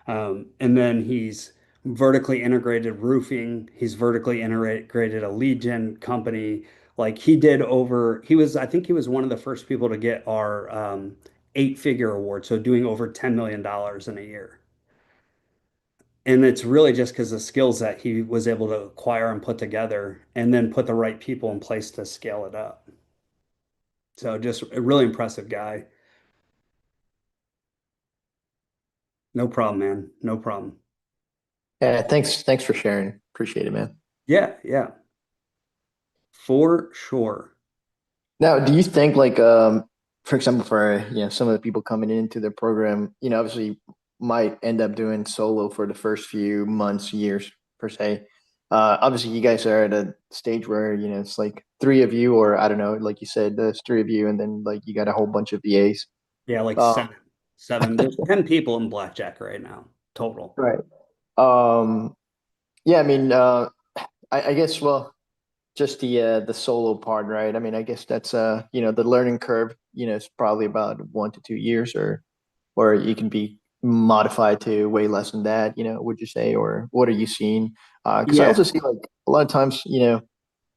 And then he's vertically integrated roofing. He's vertically integrated a lead gen company. Like I think he was one of the first people to get our 8-figure award. So doing over $10 million in a year. And it's really just because the skills that he was able to acquire and put together and then put the right people in place to scale it up. So just a really impressive guy. No problem, man. No problem. Yeah, thanks for sharing. Appreciate it, man. Yeah, yeah, for sure. Now, do you think like for example, for some of the people coming into the program, obviously might end up doing solo for the first few months, years per se. Obviously you guys are at a stage where, it's like three of you, or I don't know, like you said, there's three of you, and then like you got a whole bunch of VAs. Yeah, like Um, seven. There's 10 people in Blackjack right now, total. right. Yeah, I mean, I guess, well, just the solo part, right? I mean, I guess that's the learning curve, is probably about 1 to 2 years, or you can be modified to way less than that, would you say, or what are you seeing? Because I Yeah. also see like a lot of times,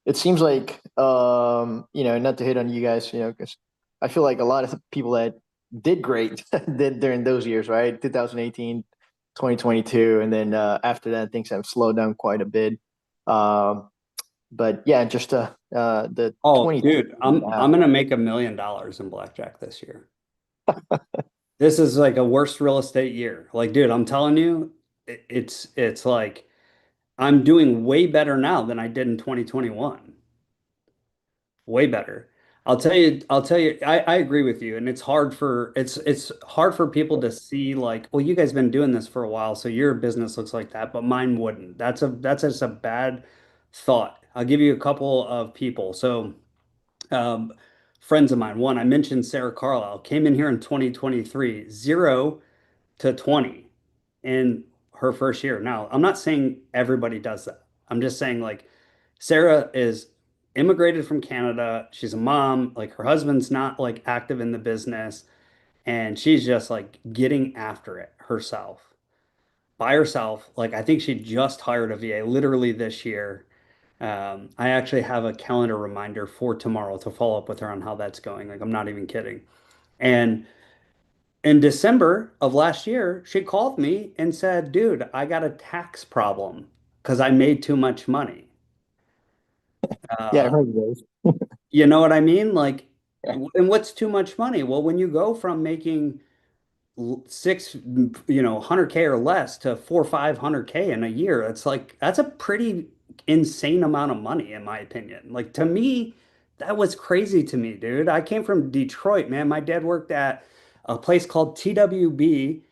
it seems like not to hit on you guys, because I feel like a lot of people that did great did during those years, right? 2018, 2022, and then after that things have slowed down quite a bit. Um, but yeah, just the Oh, 20. dude, I'm gonna make $1 million in blackjack this year. This is like a worst real estate year. Like, dude, I'm telling you, it's like I'm doing way better now than I did in 2021. Way better. I'll tell you, I agree with you. And it's hard for people to see like, well, you guys been doing this for a while, so your business looks like that, but mine wouldn't. That's just a bad thought. I'll give you a couple of people. So um, friends of mine. One, I mentioned Sarah Carlisle came in here in 2023, 0 to 20 in her first year. Now, I'm not saying everybody does that. I'm just saying like Sarah is immigrated from Canada. She's a mom. Like her husband's not like active in the business, and she's just like getting after it herself by herself. Like I think she just hired a VA literally this year. I actually have a calendar reminder for tomorrow to follow up with her on how that's going. Like, I'm not even kidding. And in December of last year, she called me and said, dude, I got a tax problem because I made too much money. Yeah, I Uh, heard of those. you know what I mean? Like, Yeah. and what's too much money? Well, when you go from making six, 100K or less to 500K in a year. It's like that's a pretty insane amount of money, in my opinion. Like to me, that was crazy to me, dude. I came from Detroit, man. My dad worked at a place called TWB,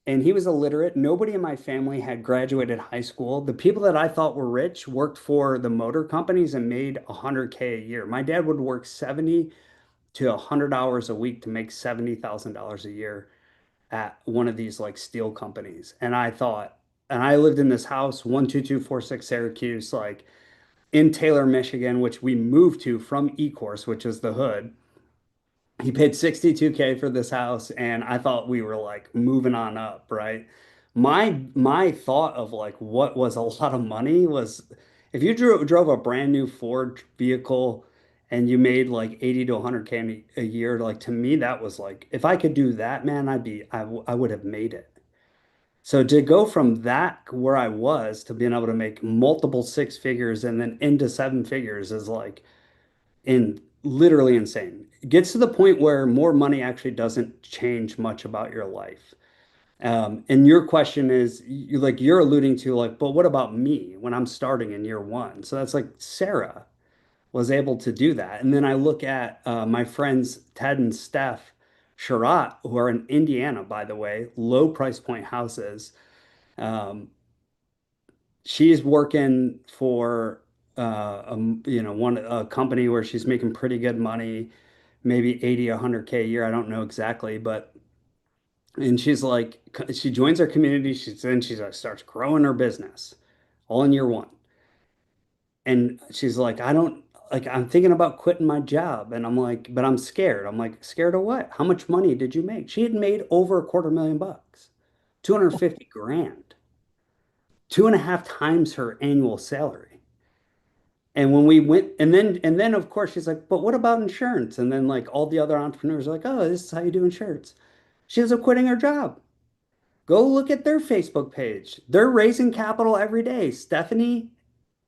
and he was illiterate. Nobody in my family had graduated high school. The people that I thought were rich worked for the motor companies and made 100K a year. My dad would work 70 to 100 hours a week to make $70,000 a year at one of these like steel companies. And I thought, and I lived in this house, 12246 Syracuse, like in Taylor, Michigan, which we moved to from Ecourse, which is the hood. He paid 62K for this house, and I thought we were like moving on up, right? My thought of like what was a lot of money was if you drove a brand new Ford vehicle and you made like 80 to 100K a year, like to me that was like if I could do that, man, I would have made it. So to go from that where I was to being able to make multiple six figures and then into seven figures is like in literally insane. It gets to the point where more money actually doesn't change much about your life. And your question is you're alluding to like, but what about me when I'm starting in year one? So that's like Sarah was able to do that. And then I look at my friends Ted and Steph Sherratt, who are in Indiana, by the way, low price point houses. Um, she's working for one a company where she's making pretty good money, maybe 80, 100K a year. I don't know exactly, but and she's like she joins our community. She starts growing her business all in year one. And she's like, I don't like I'm thinking about quitting my job. And I'm like, but I'm scared. I'm like, scared of what? How much money did you make? She had made over a quarter million bucks, 250 grand, two and a half times her annual salary. And when we went, and then of course she's like, but what about insurance? And then like all the other entrepreneurs are like, oh, this is how you do insurance. She ends up quitting her job. Go look at their Facebook page. They're raising capital every day. Stephanie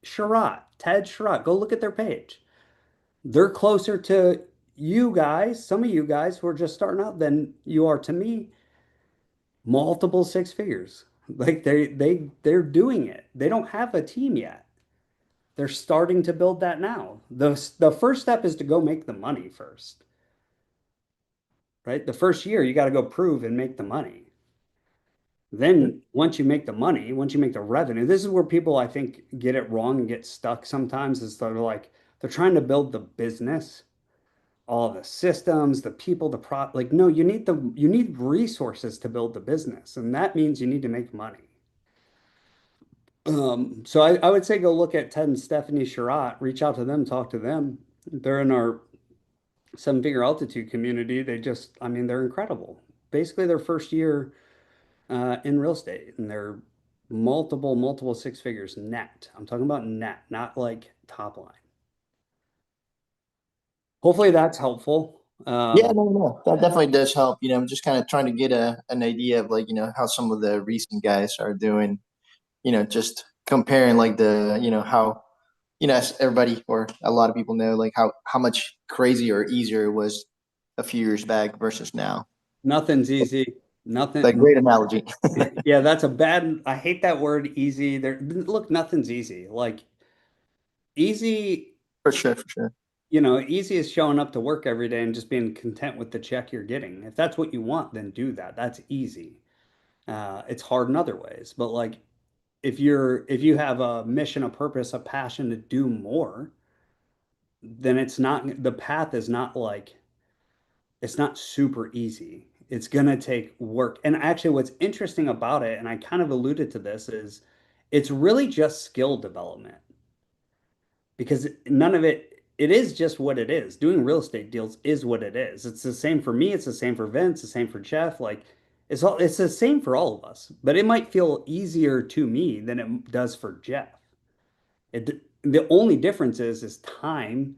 Sherratt, Ted Sherratt, go look at their page. They're closer to you guys, some of you guys who are just starting out than you are to me. Multiple six figures. Like they're doing it. They don't have a team yet. They're starting to build that now. The first step is to go make the money first, right? The first year you got to go prove and make the money. Then once you make the money, once you make the revenue, this is where people I think get it wrong and get stuck sometimes is they're trying to build the business, all the systems, the people, like no, you need resources to build the business, and that means you need to make money. So I would say go look at Ted and Stephanie Sherratt, reach out to them, talk to them. They're in our seven figure altitude community. I mean, they're incredible. Basically, their first year in real estate, and they're multiple six figures net. I'm talking about net, not like top line. hopefully that's helpful. Yeah, no, that definitely does help. I'm just kind of trying to get an idea of like, how some of the recent guys are doing, just comparing like how, as everybody or a lot of people know, like how much crazier or easier it was a few years back versus now. Nothing's easy. Like, Nothing. great analogy. Yeah, that's a bad, I hate that word easy. There, look, nothing's easy. Like easy, For sure, for sure. easy is showing up to work every day and just being content with the check you're getting. If that's what you want, then do that. That's easy. It's hard in other ways, but like if you have a mission, a purpose, a passion to do more, then the path is not like it's not super easy. It's gonna take work. And actually, what's interesting about it, and I kind of alluded to this, is it's really just skill development because none of it is just what it is. Doing real estate deals is what it is. It's the same for me, it's the same for Vince, the same for Jeff. Like it's the same for all of us, but it might feel easier to me than it does for Jeff. The only difference is time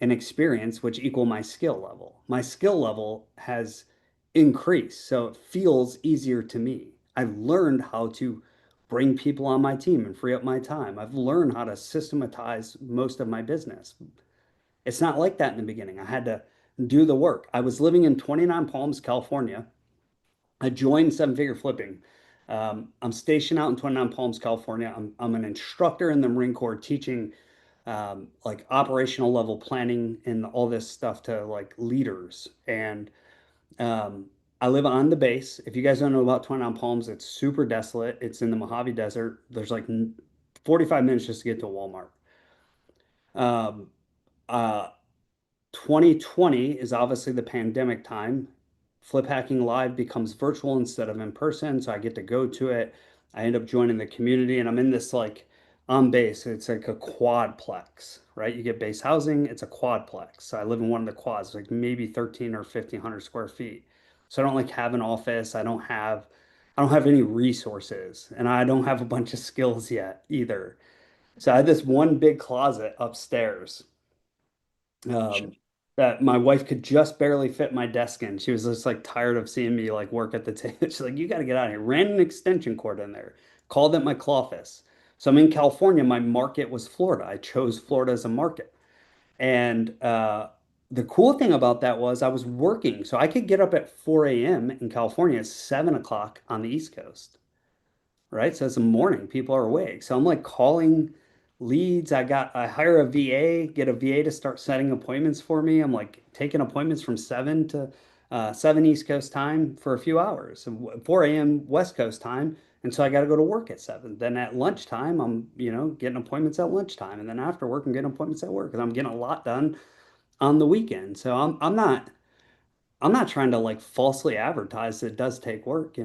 and experience, which equal my skill level. My skill level has increased, so it feels easier to me. I've learned how to bring people on my team and free up my time. I've learned how to systematize most of my business. It's not like that in the beginning. I had to do the work. I was living in 29 Palms, California. I joined Seven Figure Flipping. I'm stationed out in 29 Palms, California. I'm an instructor in the Marine Corps teaching like operational level planning and all this stuff to like leaders. And um, I live on the base. If you guys don't know about 29 Palms, it's super desolate. It's in the Mojave Desert. There's like 45 minutes just to get to Walmart. Um, uh, 2020 is obviously the pandemic time. Flip Hacking Live becomes virtual instead of in person, so I get to go to it. I end up joining the community, and I'm in this like on base. It's like a quadplex, right? You get base housing, it's a quadplex. So I live in one of the quads, like maybe 13 or 1,500 square feet. So I don't like have an office. I don't have any resources, and I don't have a bunch of skills yet either. So I had this one big closet upstairs Sure. um, that my wife could just barely fit my desk in. She was just like tired of seeing me like work at the table. She's like, "You got to get out of here." Ran an extension cord in there, called it my office. So I'm in California. My market was Florida. I chose Florida as a market. And the cool thing about that was I was working. So I could get up at 4 a.m. in California, at 7 o'clock on the East Coast, right? So it's the morning, people are awake. So I'm like calling leads. I hire a VA, get a VA to start setting appointments for me. I'm like taking appointments from 7 to 7 East Coast time for a few hours, and 4 a.m. West Coast time. And so I got to go to work at 7. Then at lunchtime, I'm, getting appointments at lunchtime. And then after work, I'm getting appointments at work. And I'm getting a lot done on the weekend. So I'm not trying to like falsely advertise that it does take work.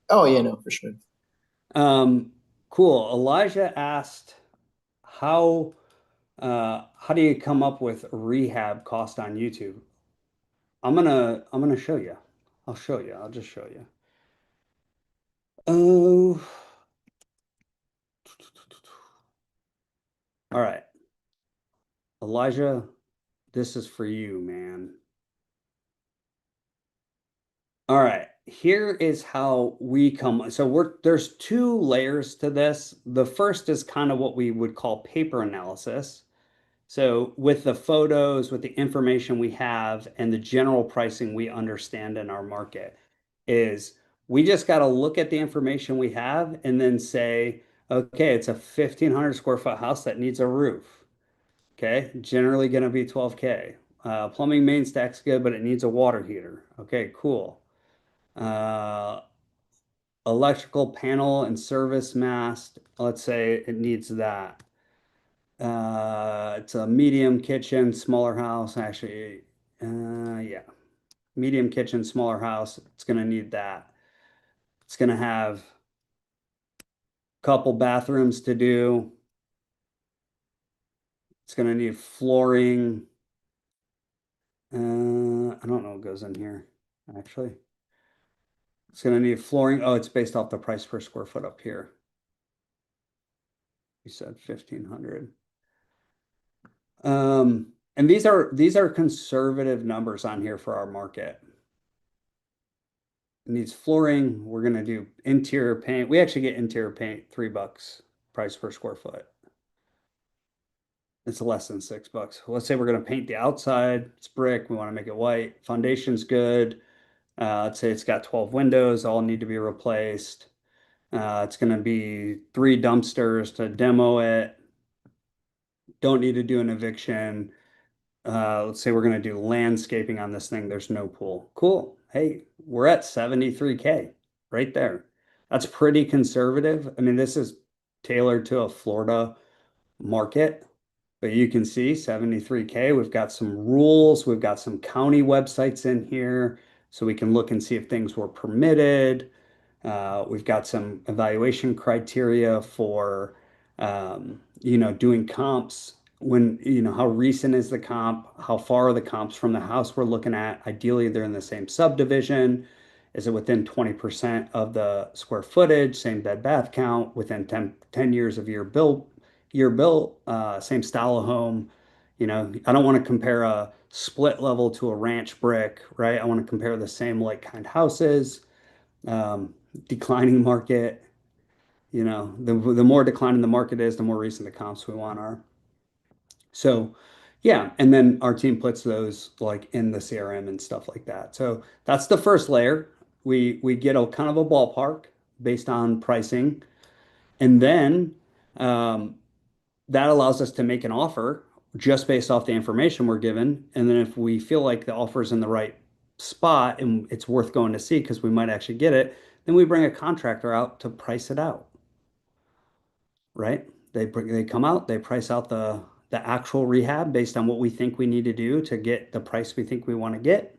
Oh yeah, no, for sure. Um, cool. Elijah asked, how how do you come up with rehab cost on YouTube? I'm gonna show you. I'll show you. I'll just show you. Oh, all right. Elijah, this is for you, man. All right. Here is how we come. So there's two layers to this. The first is kind of what we would call paper analysis. So with the photos, with the information we have and the general pricing we understand in our market is we just got to look at the information we have and then say, okay, it's a 1,500 square foot house that needs a roof. Okay, generally going to be 12K. Plumbing main stack's good, but it needs a water heater. Okay, cool. Uh, Electrical panel and service mast, let's say it needs that. It's a medium kitchen, smaller house. Actually, yeah, medium kitchen, smaller house. It's gonna need that. It's gonna have a couple bathrooms to do. It's gonna need flooring. I don't know what goes in here, actually. It's gonna need flooring. Oh, it's based off the price per square foot up here. You said 1,500. And these are conservative numbers on here for our market. It needs flooring. We're gonna do interior paint. We actually get interior paint $3 price per square foot. It's less than $6. Let's say we're gonna paint the outside. It's brick. We want to make it white. Foundation's good. Let's say it's got 12 windows, all need to be replaced. It's gonna be 3 dumpsters to demo it. Don't need to do an eviction. Let's say we're going to do landscaping on this thing. There's no pool. Cool. Hey, we're at 73K right there. That's pretty conservative. I mean, this is tailored to a Florida market, but you can see 73K. We've got some rules. We've got some county websites in here so we can look and see if things were permitted. We've got some evaluation criteria for, doing comps. When, how recent is the comp? How far are the comps from the house we're looking at? Ideally, they're in the same subdivision. Is it within 20% of the square footage? Same bed bath count within 10 years of year built, same style of home. I don't want to compare a split level to a ranch brick, right? I want to compare the same like kind houses. Declining market, the more declining the market is, the more recent the comps we want are. So yeah, and then our team puts those like in the CRM and stuff like that. So that's the first layer. We get a kind of a ballpark based on pricing, and then that allows us to make an offer just based off the information we're given. And then if we feel like the offer is in the right spot and it's worth going to see because we might actually get it, then we bring a contractor out to price it out, right? They come out, they price out the actual rehab based on what we think we need to do to get the price we think we want to get.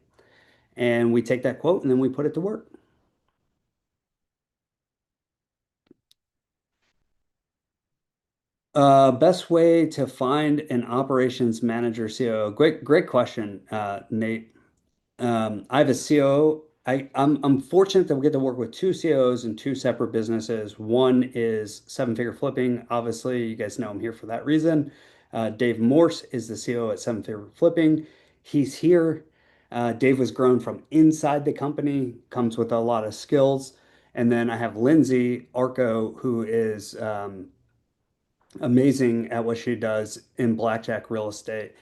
And we take that quote and then we put it to work. Best way to find an operations manager COO. Great question, Nate. I have a COO. I'm fortunate that we get to work with two COOs in two separate businesses. One is Seven Figure Flipping. Obviously, you guys know I'm here for that reason. Dave Morse is the COO at Seven Figure Flipping. He's here. Dave was grown from inside the company, comes with a lot of skills. And then I have Lindsay Arco, who is amazing at what she does in Blackjack real estate.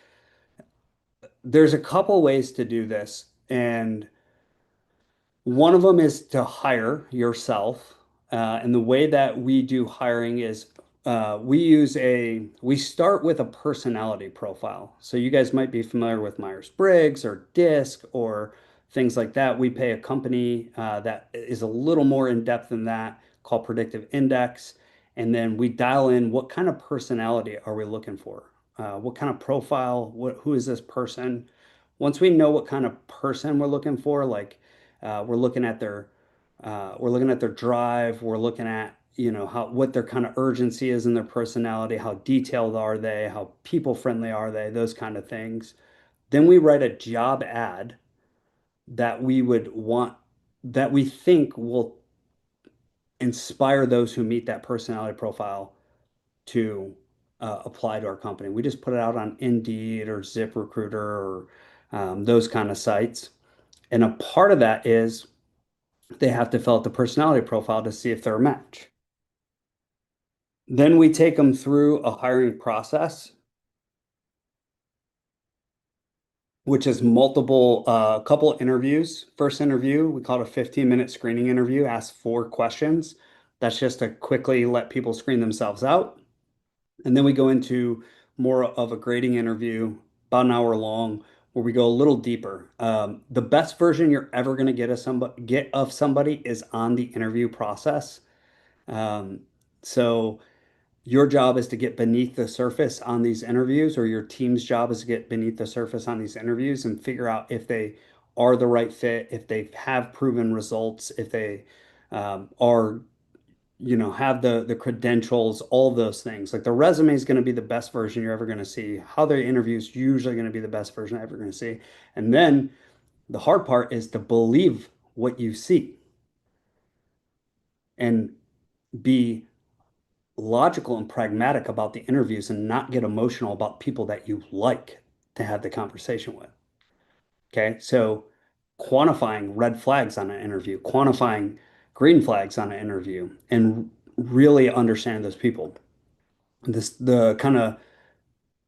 There's a couple ways to do this, and one of them is to hire yourself. And the way that we do hiring is we start with a personality profile. So you guys might be familiar with Myers-Briggs or DISC or things like that. We pay a company that is a little more in depth than that called Predictive Index. And then we dial in what kind of personality are we looking for? What kind of profile? Who is this person? Once we know what kind of person we're looking for, like we're looking at their drive. We're looking at, what their kind of urgency is in their personality, how detailed are they, how people friendly are they, those kind of things. Then we write a job ad that we would want, that we think will inspire those who meet that personality profile to apply to our company. We just put it out on Indeed or ZipRecruiter or those kind of sites. And a part of that is they have to fill out the personality profile to see if they're a match. Then we take them through a hiring process, which is multiple, couple interviews. First interview, we call it a 15-minute screening interview, ask 4 questions. That's just to quickly let people screen themselves out. And then we go into more of a grading interview, about an hour long, where we go a little deeper. The best version you're ever going to get of somebody is on the interview process. So your job is to get beneath the surface on these interviews, or your team's job is to get beneath the surface on these interviews and figure out if they are the right fit, if they have proven results, if they are, have the credentials, all of those things. Like the resume is going to be the best version you're ever going to see. How the interview is usually going to be the best version I'm ever going to see. And then the hard part is to believe what you see and be logical and pragmatic about the interviews and not get emotional about people that you like. to have the conversation with. Okay, so quantifying red flags on an interview, quantifying green flags on an interview, and really understanding those people. The kind of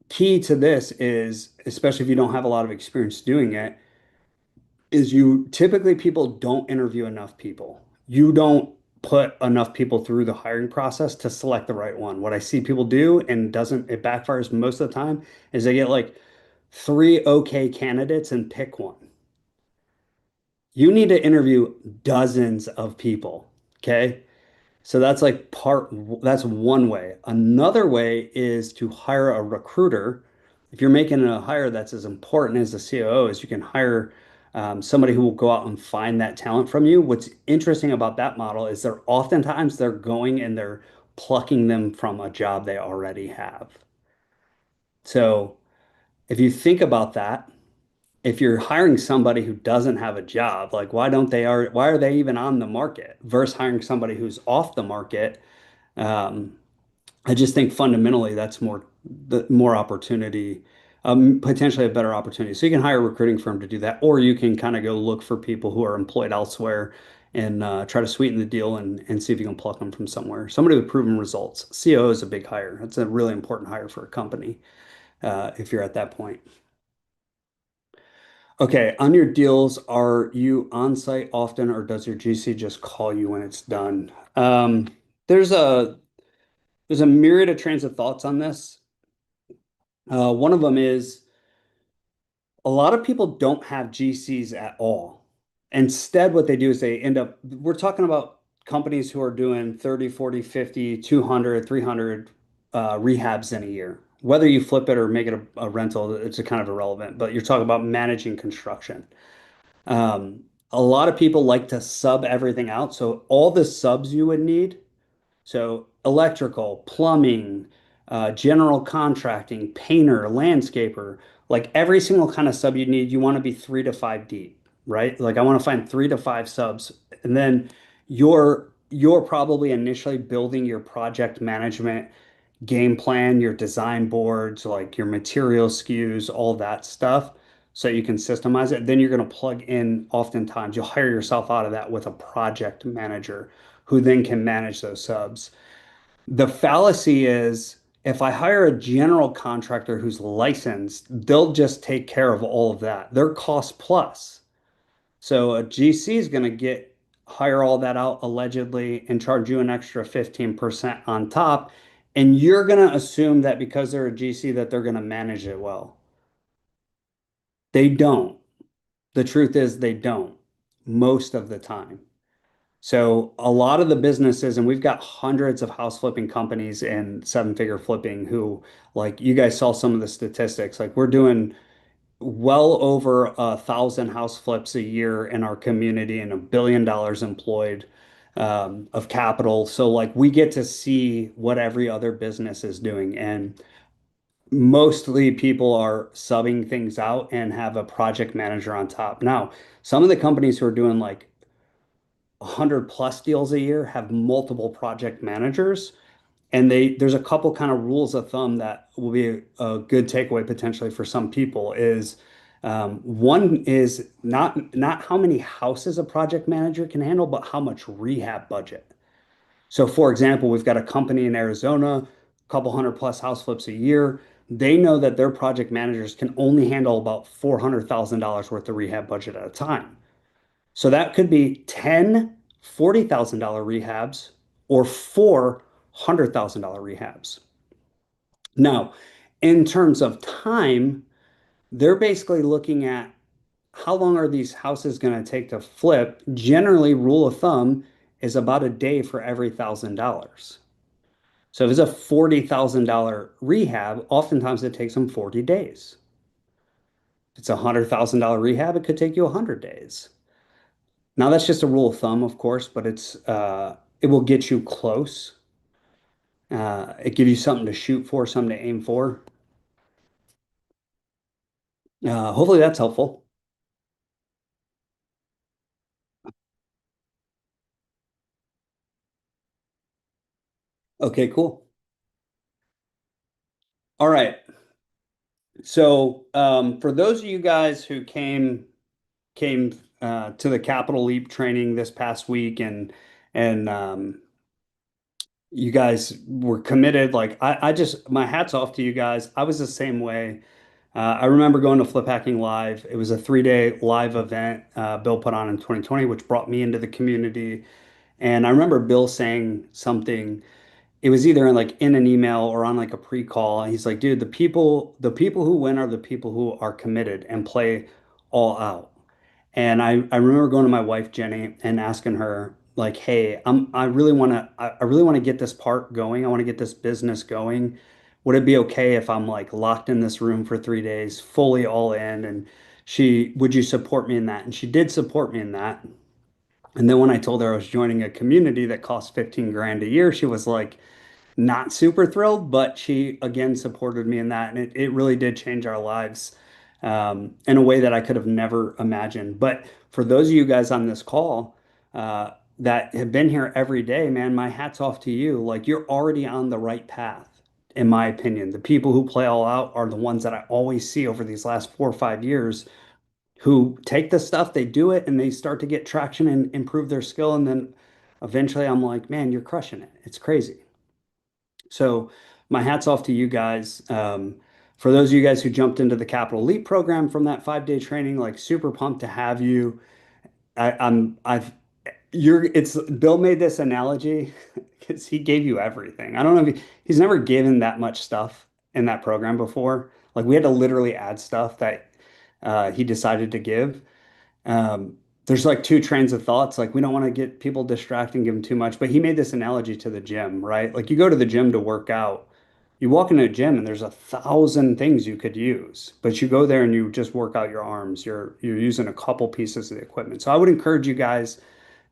key to this is, especially if you don't have a lot of experience doing it, is you typically people don't interview enough people. You don't put enough people through the hiring process to select the right one. What I see people do and doesn't, it backfires most of the time, is they get like three okay candidates and pick one. You need to interview dozens of people. Okay. So that's like that's one way. Another way is to hire a recruiter. If you're making a hire that's as important as the COO, is you can hire somebody who will go out and find that talent from you. What's interesting about that model is they're going and they're plucking them from a job they already have. So if you think about that, if you're hiring somebody who doesn't have a job, like why are they even on the market versus hiring somebody who's off the market? Um, I just think fundamentally that's more opportunity, potentially a better opportunity. So you can hire a recruiting firm to do that, or you can kind of go look for people who are employed elsewhere and try to sweeten the deal and see if you can pluck them from somewhere. Somebody with proven results. COO is a big hire. It's a really important hire for a company if you're at that point. Okay, on your deals, are you on site often, or does your GC just call you when it's done? There's a there's a myriad of trains of thoughts on this. One of them is a lot of people don't have GCs at all. Instead, what they do is we're talking about companies who are doing 30, 40, 50, 200, 300 rehabs in a year. Whether you flip it or make it a rental, it's a kind of irrelevant, but you're talking about managing construction. A lot of people like to sub everything out. So all the subs you would need, so electrical, plumbing, general contracting, painter, landscaper, like every single kind of sub you need, you want to be 3 to 5 deep, right? Like I want to find 3 to 5 subs, and then you're probably initially building your project management game plan, your design boards, like your material SKUs, all that stuff, so you can systemize it. Then you're going to plug in, oftentimes, you'll hire yourself out of that with a project manager who then can manage those subs. The fallacy is if I hire a general contractor who's licensed, they'll just take care of all of that. They're cost plus. So a GC is going to hire all that out allegedly and charge you an extra 15% on top. And you're going to assume that because they're a GC that they're going to manage it well. They don't. The truth is they don't most of the time. So a lot of the businesses, and we've got hundreds of house flipping companies and seven-figure flipping who, like you guys saw some of the statistics, like we're doing well over 1,000 house flips a year in our community and $1 billion employed of capital. So like we get to see what every other business is doing. And mostly people are subbing things out and have a project manager on top. Now, some of the companies who are doing like 100 plus deals a year have multiple project managers. And there's a couple kind of rules of thumb that will be a good takeaway potentially for some people is one is not how many houses a project manager can handle, but how much rehab budget. So for example, we've got a company in Arizona, a couple hundred plus house flips a year. They know that their project managers can only handle about $400,000 worth of rehab budget at a time. So that could be 10 $40,000 rehabs or four $100,000 rehabs. Now, in terms of time, they're basically looking at how long are these houses going to take to flip. Generally, rule of thumb is about a day for every $1,000. So if it's a $40,000 rehab, oftentimes it takes them 40 days. If it's a $100,000 rehab, it could take you 100 days. Now that's just a rule of thumb, of course, but it will get you close. It gives you something to shoot for, something to aim for. Hopefully that's helpful. Okay, cool. All right. So for those of you guys who came to the Capital Leap training this past week and you guys were committed, like I just my hat's off to you guys. I was the same way. I remember going to Flip Hacking Live. It was a 3-day live event Bill put on in 2020, which brought me into the community. And I remember Bill saying something. It was either in an email or on like a pre-call. He's like, dude, the people who win are the people who are committed and play all out. And I remember going to my wife Jenny and asking her like, "Hey, I really want to get this part going. I want to get this business going. Would it be okay if I'm like locked in this room for 3 days, fully all in?" And would you support me in that? And she did support me in that. And then when I told her I was joining a community that costs 15 grand a year, she was like, not super thrilled, but she again supported me in that. And it really did change our lives in a way that I could have never imagined. But for those of you guys on this call that have been here every day, man, my hat's off to you. Like you're already on the right path, in my opinion. The people who play all out are the ones that I always see over these last 4 or 5 years who take the stuff, they do it, and they start to get traction and improve their skill. And then eventually I'm like, man, you're crushing it. It's crazy. So my hat's off to you guys. For those of you guys who jumped into the Capital Leap program from that 5-day training, like super pumped to have you. It's Bill made this analogy because he gave you everything. I don't know if he's never given that much stuff in that program before. Like we had to literally add stuff that he decided to give. There's like two trains of thoughts. Like we don't want to get people distracted and give them too much, but he made this analogy to the gym, right? Like you go to the gym to work out. You walk into a gym and there's 1,000 things you could use, but you go there and you just work out your arms. You're using a couple pieces of the equipment. So I would encourage you guys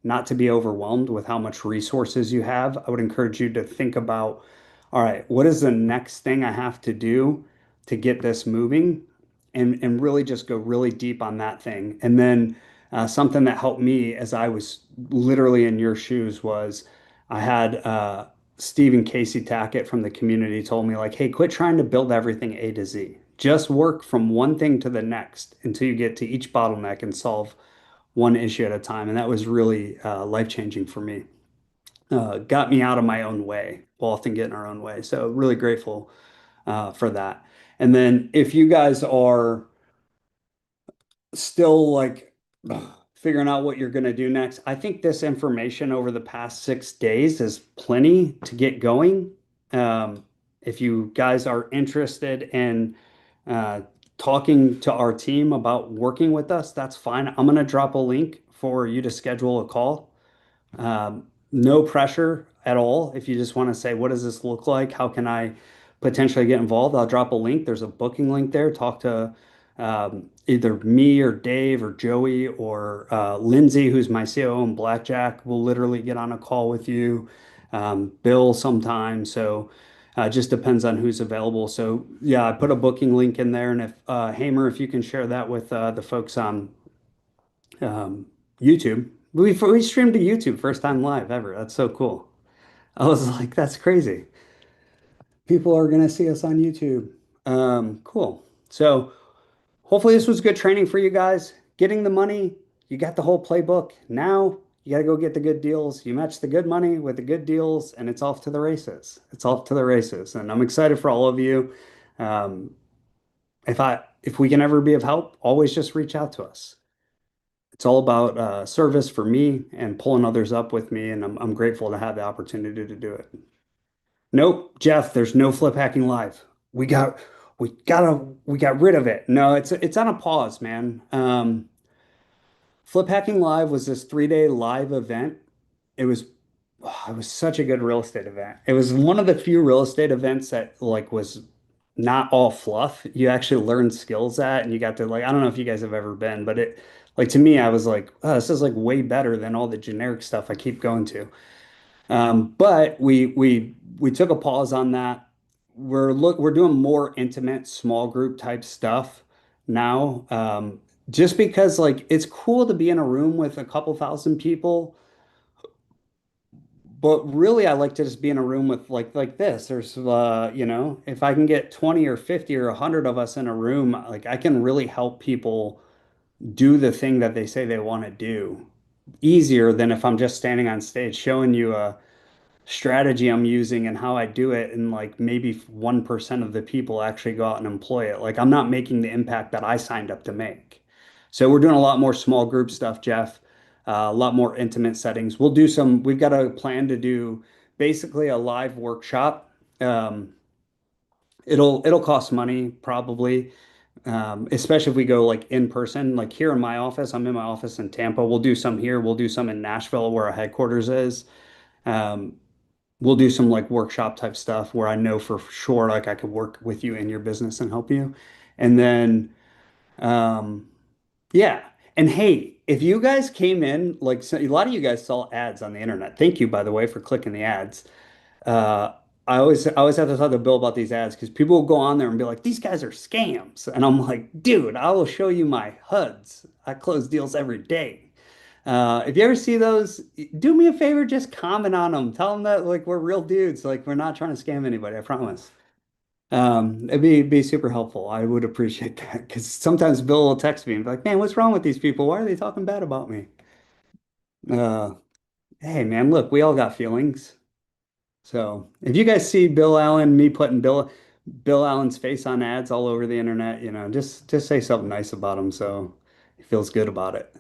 not to be overwhelmed with how much resources you have. I would encourage you to think about, all right, what is the next thing I have to do to get this moving? And really just go really deep on that thing. And then something that helped me as I was literally in your shoes was I had Stephen Casey Tackett from the community told me like, hey, quit trying to build everything A to Z. Just work from one thing to the next until you get to each bottleneck and solve one issue at a time. And that was really life-changing for me. Got me out of my own way. We'll often get in our own way. So really grateful for that. And then if you guys are still like figuring out what you're going to do next, I think this information over the past 6 days is plenty to get going. If you guys are interested in talking to our team about working with us, that's fine. I'm going to drop a link for you to schedule a call. No pressure at all. If you just want to say, what does this look like? How can I potentially get involved? I'll drop a link. There's a booking link there. Talk to either me or Dave or Joey or Lindsay, who's my COO in Blackjack. We'll literally get on a call with you. Bill sometime. So just depends on who's available. So yeah, I put a booking link in there. And if Hamer, if you can share that with the folks on YouTube. We streamed to YouTube first time live ever. That's so cool. I was like, that's crazy. People are gonna see us on YouTube. Cool. So hopefully this was good training for you guys. Getting the money, you got the whole playbook. Now you got to go get the good deals. You match the good money with the good deals, and it's off to the races. It's off to the races, and I'm excited for all of you. Um, if we can ever be of help, always just reach out to us. It's all about service for me and pulling others up with me, and I'm grateful to have the opportunity to do it. Nope, Jeff, there's no flip hacking live. We got we got rid of it. No, it's on a pause, man. Flip hacking live was this 3-day live event. It was it was such a good real estate event. It was one of the few real estate events that like was not all fluff. You actually learned skills at, and you got to like, I don't know if you guys have ever been, but it like to me, I was like, oh, this is like way better than all the generic stuff I keep going to. But we took a pause on that. We're doing more intimate, small group type stuff now. Just because like it's cool to be in a room with a couple thousand people, but really I like to just be in a room with like this. There's you know, if I can get 20 or 50 or 100 of us in a room, like I can really help people do the thing that they say they want to do easier than if I'm just standing on stage showing you a strategy I'm using and how I do it, and like maybe 1% of the people actually go out and employ it. Like I'm not making the impact that I signed up to make. So we're doing a lot more small group stuff, Jeff, a lot more intimate settings. We've got a plan to do basically a live workshop. Um, it'll cost money probably, especially if we go like in person, like here in my office. I'm in my office in Tampa. We'll do some here. We'll do some in Nashville where our headquarters is. Um, we'll do some like workshop type stuff where I know for sure like I could work with you in your business and help you. And then um yeah. And hey, if you guys came in, like so, a lot of you guys saw ads on the internet. Thank you, by the way, for clicking the ads. Uh I always have to talk to Bill about these ads because people will go on there and be like, these guys are scams. And I'm like, dude, I will show you my HUDs. I close deals every day. If you ever see those, do me a favor, just comment on them. Tell them that like we're real dudes, like we're not trying to scam anybody, I promise. It'd be super helpful. I would appreciate that because sometimes Bill will text me and be like, man, what's wrong with these people? Why are they talking bad about me? Uh, hey man, look, we all got feelings. So if you guys see Bill Allen, me putting Bill Allen's face on ads all over the internet, you know, just say something nice about him so he feels good about it.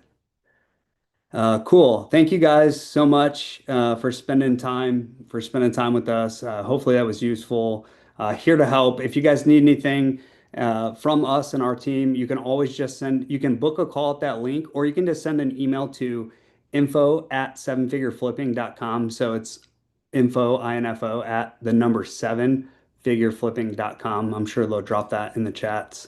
Cool. Thank you guys so much for spending time with us. Hopefully that was useful. Here to help. If you guys need anything from us and our team, you can always you can book a call at that link, or you can just send an email to info@sevenfigureflipping.com. So it's info at the number 7figureflipping.com. I'm sure they'll drop that in the chats.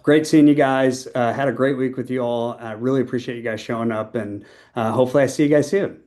Great seeing you guys. Had a great week with you all. I really appreciate you guys showing up, and hopefully I see you guys soon.